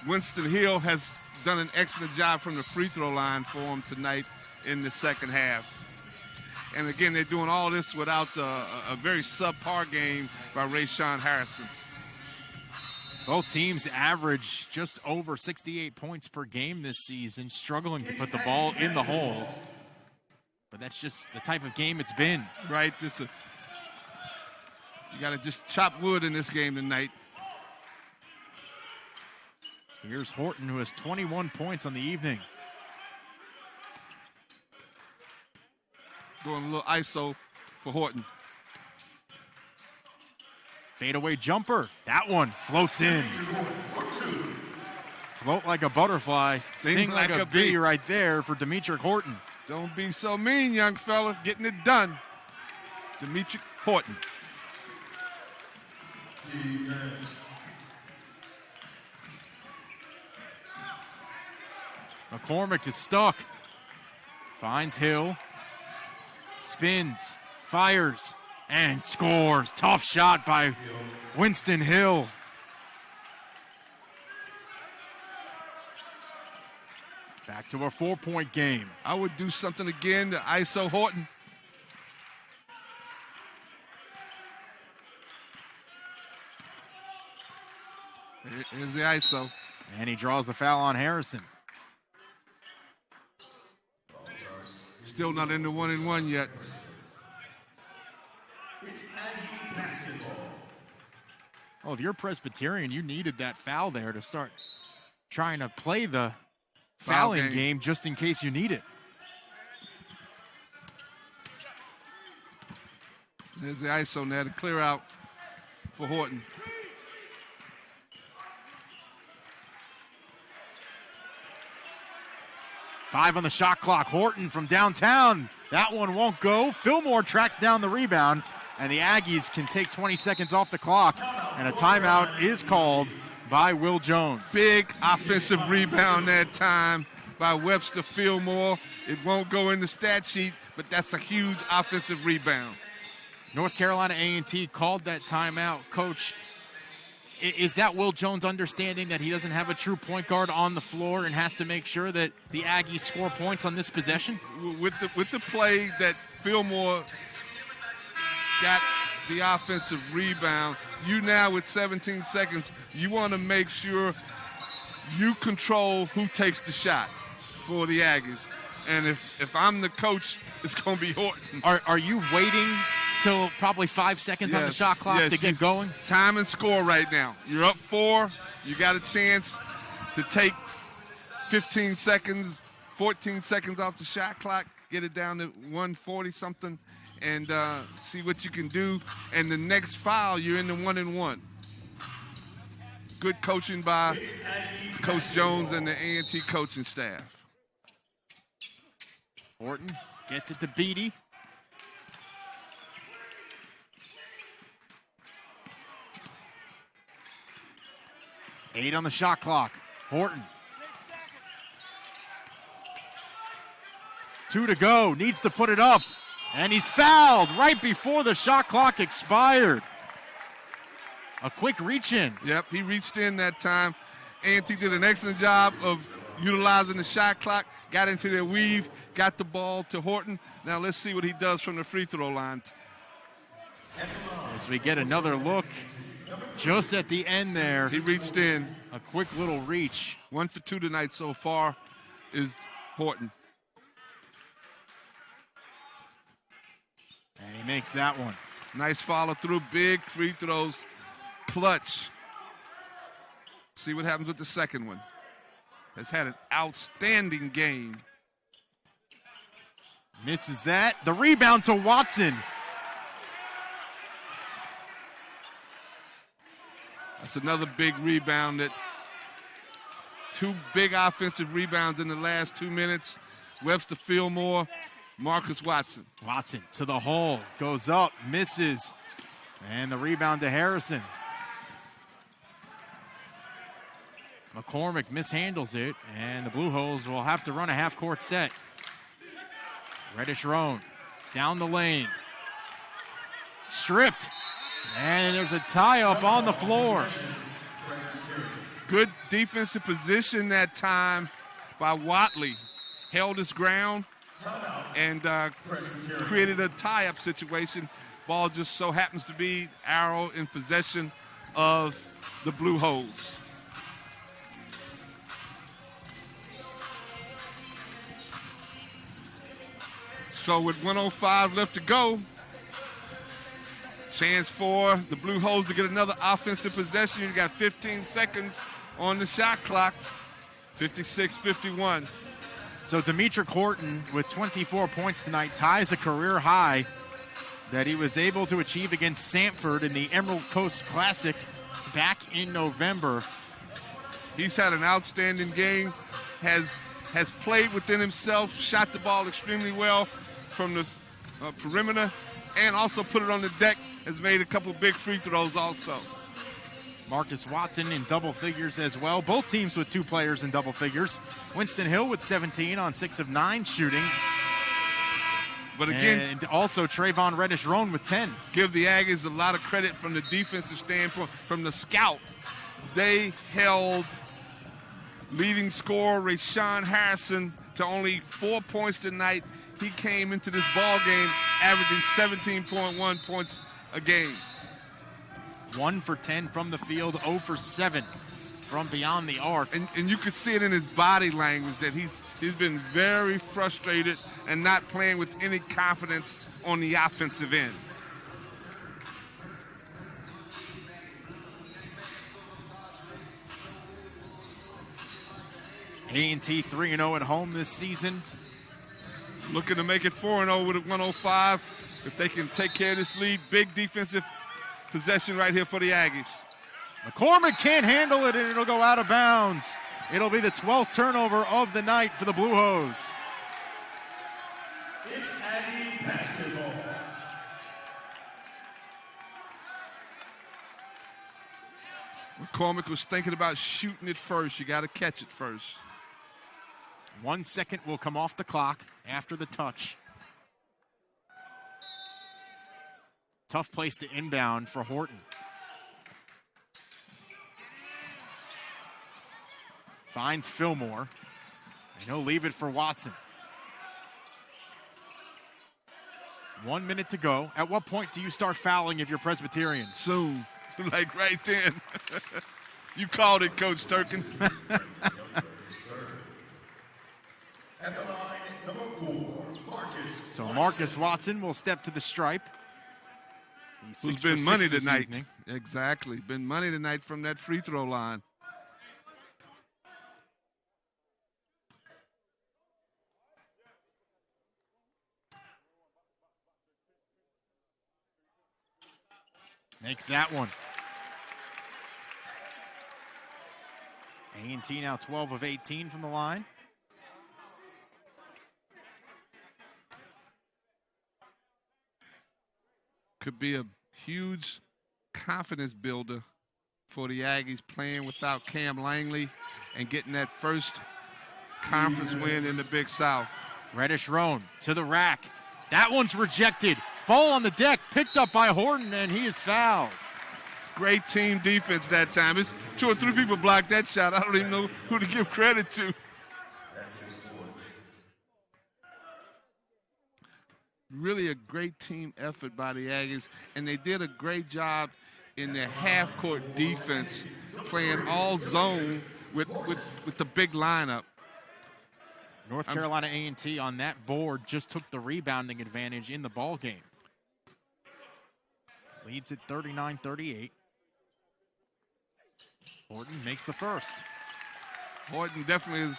Winston Hill has done an excellent job from the free throw line for him tonight in the second half. And again, they're doing all this without a very subpar game by Rayshawn Harrison. Both teams average just over 68 points per game this season, struggling to put the ball in the hole. But that's just the type of game it's been. Right, you got to just chop wood in this game tonight. Here's Horton, who has 21 points on the evening. Going a little ISO for Horton. Fadeaway jumper. That one floats in. Float like a butterfly. Sting like a bee right there for Demetric Horton. Don't be so mean, young fella. Getting it done. Demetric Horton. Defense. McCormick is stuck. Finds Hill. Spins. Fires. And scores. Tough shot by Winston Hill. Back to a 4-point game. I would do something again to ISO Horton. Here's the ISO. And he draws the foul on Harrison. Still not into 1-and-1 yet. It's Aggie basketball. Well, if you're Presbyterian, you needed that foul there to start trying to play the fouling game just in case you need it. There's the ISO now to clear out for Horton. Five on the shot clock. Horton from downtown. That one won't go. Fillmore tracks down the rebound, and the Aggies can take 20 seconds off the clock, and a timeout is called by Will Jones. Big offensive rebound that time by Webster Fillmore. It won't go in the stat sheet, but that's a huge offensive rebound. North Carolina A&T called that timeout. Coach, is that Will Jones understanding that he doesn't have a true point guard on the floor and has to make sure that the Aggies score points on this possession? With the play that Fillmore got the offensive rebound, you now with 17 seconds, you want to make sure you control who takes the shot for the Aggies. And if I'm the coach, it's going to be Horton. Are you waiting till probably 5 seconds on the shot clock to get going? Time and score right now. You're up 4. You got a chance to take 15 seconds, 14 seconds off the shot clock, get it down to 140 something, and see what you can do. And the next foul, you're in the 1-and-1. Good coaching by Coach Jones and the A&T coaching staff. Horton gets it to Beatty. 8 on the shot clock. Horton. 2 to go. Needs to put it up. And he's fouled right before the shot clock expired. A quick reach in. Yep, he reached in that time. A&T did an excellent job of utilizing the shot clock, got into their weave, got the ball to Horton. Now let's see what he does from the free throw line. As we get another look just at the end there. He reached in. A quick little reach. 1 for 2 tonight so far is Horton. And he makes that one. Nice follow through, big free throws, clutch. See what happens with the second one. Has had an outstanding game. Misses that. The rebound to Watson. That's another big rebound. That 2 big offensive rebounds in the last 2 minutes. Webster Fillmore, Marcus Watson. Watson to the hole. Goes up. Misses. And the rebound to Harrison. McCormick mishandles it. And the Blue Hose will have to run a half-court set. Reddish Roan down the lane. Stripped. And there's a tie-up on the floor. Good defensive position that time by Watley. Held his ground and created a tie-up situation. Ball just so happens to be Arrow in possession of the Blue Hose. So with 1:05 left to go, chance for the Blue Hose to get another offensive possession. You got 15 seconds on the shot clock. 56-51. So Demetric Horton with 24 points tonight ties a career high that he was able to achieve against Sanford in the Emerald Coast Classic back in November. He's had an outstanding game, has played within himself, shot the ball extremely well from the perimeter, and also put it on the deck, has made a couple big free throws also. Marcus Watson in double figures as well. Both teams with 2 players in double figures. Winston Hill with 17 on 6 of 9 shooting. But again, and also Trayvon Reddish Roan with 10. Give the Aggies a lot of credit from the defensive standpoint, from the scout. They held leading scorer Rashawn Harrison to only 4 points tonight. He came into this ball game averaging 17.1 points a game. 1 for 10 from the field, 0 for 7 from beyond the arc. And you could see it in his body language that he's been very frustrated and not playing with any confidence on the offensive end. A&T 3-0 at home this season. Looking to make it 4-0 with a 105. If they can take care of this lead, big defensive possession right here for the Aggies. McCormick can't handle it, and it'll go out of bounds. It'll be the 12th turnover of the night for the Blue Hose. It's Aggie basketball. McCormick was thinking about shooting it first. You got to catch it first. 1 second will come off the clock after the touch. Tough place to inbound for Horton. Finds Fillmore. And he'll leave it for Watson. 1 minute to go. At what point do you start fouling if you're Presbyterian? Soon. Like right then. You called it, Coach Turkin. At the line, number 4, Marcus. So Marcus Watson will step to the stripe. He's Who's 6 for been 6 money this tonight. evening. Exactly. Been money tonight from that free throw line. Makes that one. A&T now 12 of 18 from the line. Could be a huge confidence builder for the Aggies, playing without Cam Langley and getting that first conference win in the Big South. Reddish Roan to the rack. That one's rejected. Ball on the deck, picked up by Horton, and he is fouled. Great team defense that time. It's 2 or 3 people blocked that shot. I don't even know who to give credit to. Really a great team effort by the Aggies, and they did a great job in their half-court defense, playing all zone with the big lineup. North Carolina A&T on that board just took the rebounding advantage in the ball game. Leads at 39-38. Horton makes the first. Horton definitely is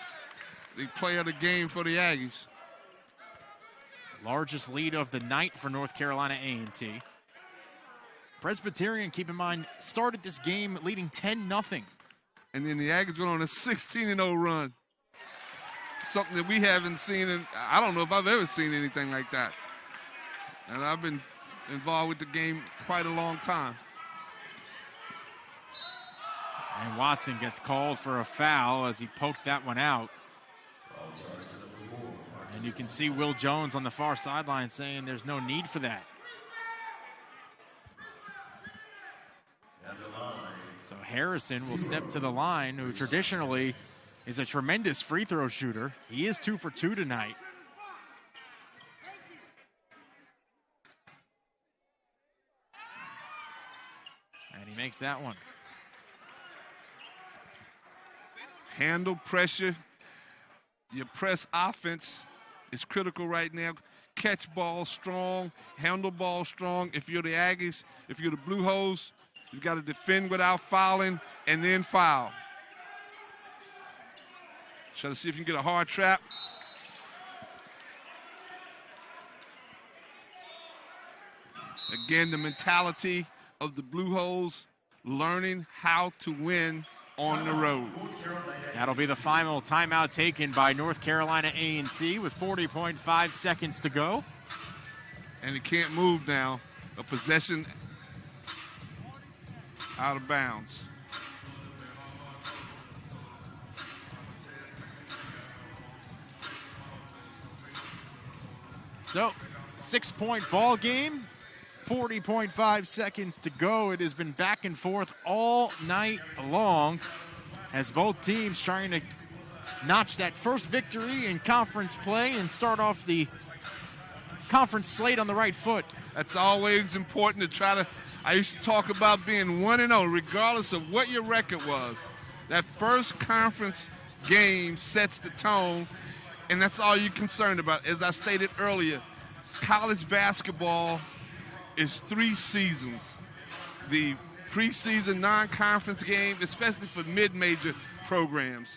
the player of the game for the Aggies. Largest lead of the night for North Carolina A&T. Presbyterian, keep in mind, started this game leading 10-0. And then the Aggies went on a 16-0 run. Something that we haven't seen, and I don't know if I've ever seen anything like that. And I've been involved with the game quite a long time. And Watson gets called for a foul as he poked that one out. And you can see Will Jones on the far sideline saying there's no need for that. So Harrison will step to the line, who traditionally is a tremendous free throw shooter. He is 2 for 2 tonight. And he makes that one. Handle pressure. Your press offense is critical right now. Catch ball strong, handle ball strong. If you're the Aggies, if you're the Blue Hose, you've got to defend without fouling and then foul. Try to see if you can get a hard trap. Again, the mentality of the Blue Hose, learning how to win on the road. That'll be the final timeout taken by North Carolina A&T with 40.5 seconds to go. And he can't move now. A possession out of bounds. So, 6-point ball game, 40.5 seconds to go. It has been back and forth all night long as both teams trying to notch that first victory in conference play and start off the conference slate on the right foot. That's always important to try to. I used to talk about being 1-0 regardless of what your record was. That first conference game sets the tone, and that's all you're concerned about. As I stated earlier, college basketball is 3 seasons. The preseason non-conference game, especially for mid-major programs.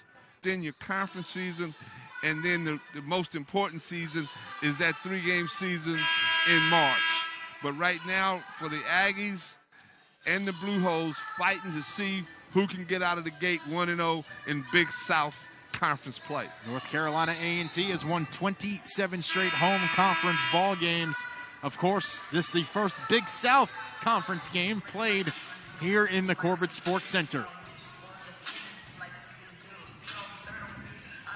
Then your conference season, and then the most important season is that 3-game season in March. But right now, for the Aggies and the Blue Hose, fighting to see who can get out of the gate 1-0 in Big South Conference play. North Carolina A&T has won 27 straight home conference ball games. Of course, this is the first Big South Conference game played here in the Corbett Sports Center.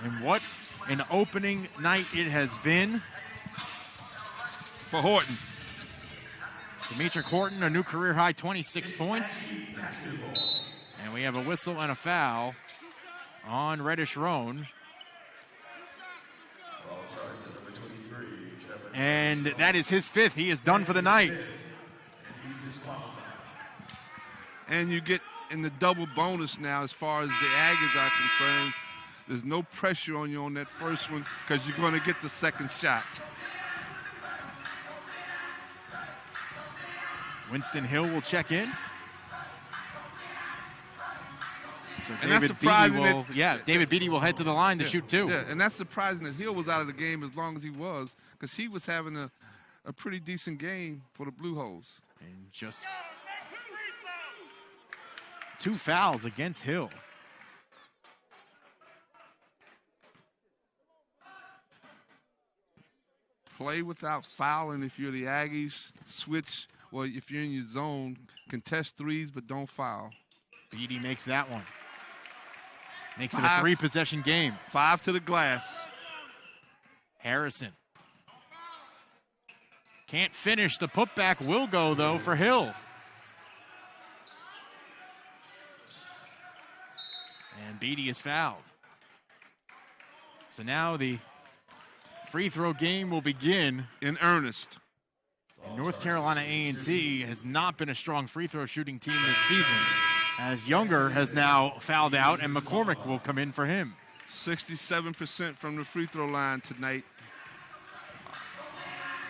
And what an opening night it has been For Horton. Demetric Horton, a new career-high 26 points. And we have a whistle and a foul on Reddish Roan. And that is his 5th. He is done for the night. And you get in the double bonus now as far as the Aggies are concerned. There's no pressure on you on that first one because you're going to get the second shot. Winston Hill will check in. So And that's surprising David Beatty will head to the line to shoot 2. Yeah, and that's surprising that Hill was out of the game as long as he was, because he was having a pretty decent game for the Blue Hose. And just 2 fouls against Hill. Play without fouling if you're the Aggies. Switch, well, if you're in your zone, contest threes, but don't foul. Beatty makes that one. Makes it a 3-possession game. 5 to the glass. Harrison. Can't finish. The putback will go, though, for Hill. And Beatty is fouled. So now the free throw game will begin in earnest. And North Carolina A&T has not been a strong free throw shooting team this season, as Younger has now fouled out and McCormick will come in for him. 67% from the free throw line tonight.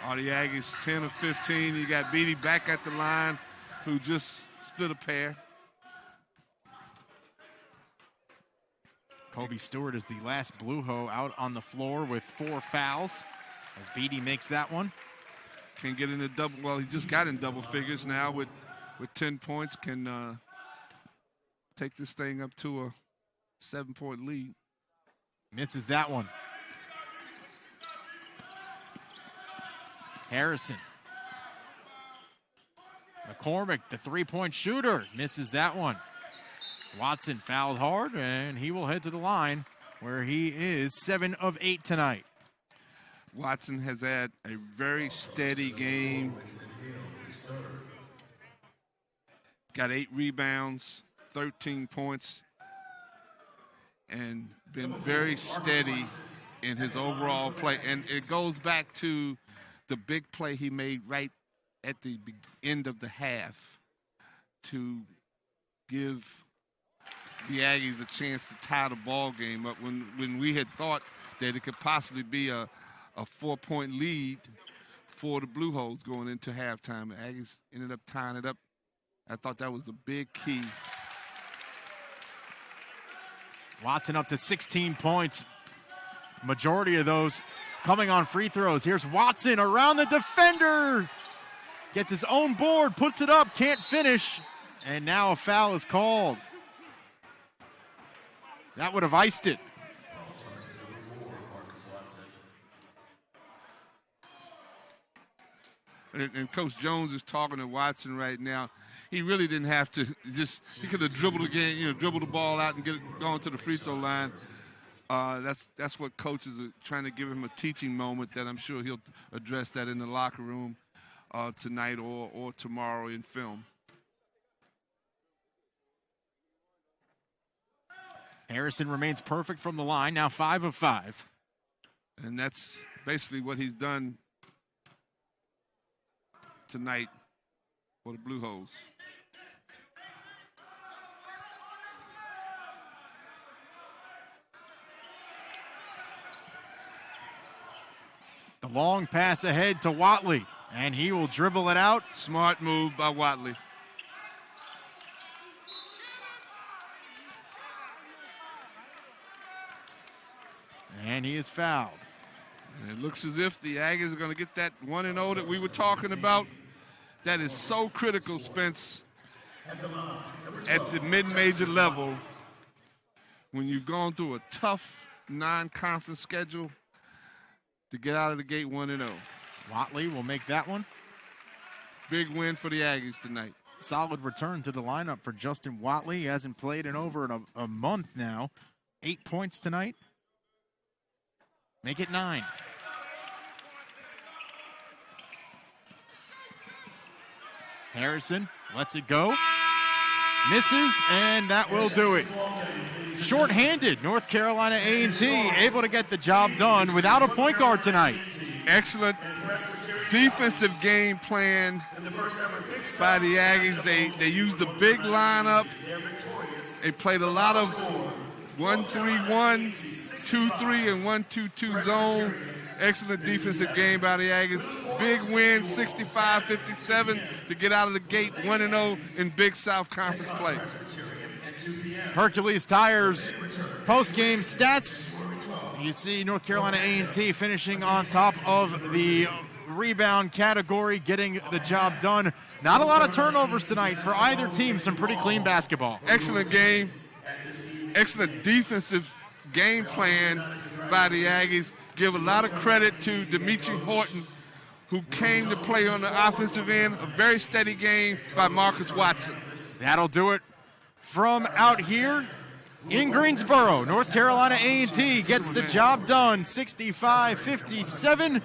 Are the Aggies 10 of 15. You got Beatty back at the line, who just split a pair. Kobe Stewart is the last Blue Hose out on the floor with 4 fouls as Beatty makes that one. Can get into double, well, he just got in double figures now with 10 points. Can take this thing up to a 7-point lead. Misses that one. Harrison. McCormick, the 3-point shooter, misses that one. Watson fouled hard, and he will head to the line where he is 7 of 8 tonight. Watson has had a very steady game. Got 8 rebounds, 13 points, and been very steady in his overall play. And it goes back to the big play he made right at the end of the half to give the Aggies a chance to tie the ball game up when we had thought that it could possibly be a 4-point lead for the Blue Hose going into halftime. The Aggies ended up tying it up. I thought that was a big key. Watson up to 16 points. Majority of those coming on free throws. Here's Watson around the defender. Gets his own board, puts it up, can't finish. And now a foul is called. That would have iced it. And Coach Jones is talking to Watson right now. He really didn't have to he could have dribbled again, dribbled the ball out and gone to the free throw line. That's what coaches are trying to give him a teaching moment that I'm sure he'll address that in the locker room tonight or tomorrow in film. Harrison remains perfect from the line, now 5 of 5. And that's basically what he's done tonight for the Blue Hose. The long pass ahead to Watley, and he will dribble it out. Smart move by Watley. And he is fouled. And it looks as if the Aggies are going to get that 1-0 that we were talking about. That is so critical, Spence, at the mid-major level when you've gone through a tough non-conference schedule to get out of the gate 1-0. Watley will make that one. Big win for the Aggies tonight. Solid return to the lineup for Justin Watley. He hasn't played in over a month now. 8 points tonight. Make it 9. Harrison lets it go. Misses, and that will do it. Short-handed, North Carolina A&T able to get the job done without a point guard tonight. Excellent defensive game plan by the Aggies. They used the big lineup. They played a lot of 1-3-1, 2-3, and 1-2-2 zone. Excellent defensive game by the Aggies. Big win, 65-57 to get out of the gate 1-0 in Big South Conference play. Hercules Tires post-game stats. You see North Carolina A&T finishing on top of the rebound category, getting the job done. Not a lot of turnovers tonight for either team. Some pretty clean basketball. Excellent game. Excellent defensive game plan by the Aggies. Give a lot of credit to Dimitri Horton, who came to play on the offensive end. A very steady game by Marcus Watson. That'll do it from out here in Greensboro. North Carolina A&T gets the job done, 65-57.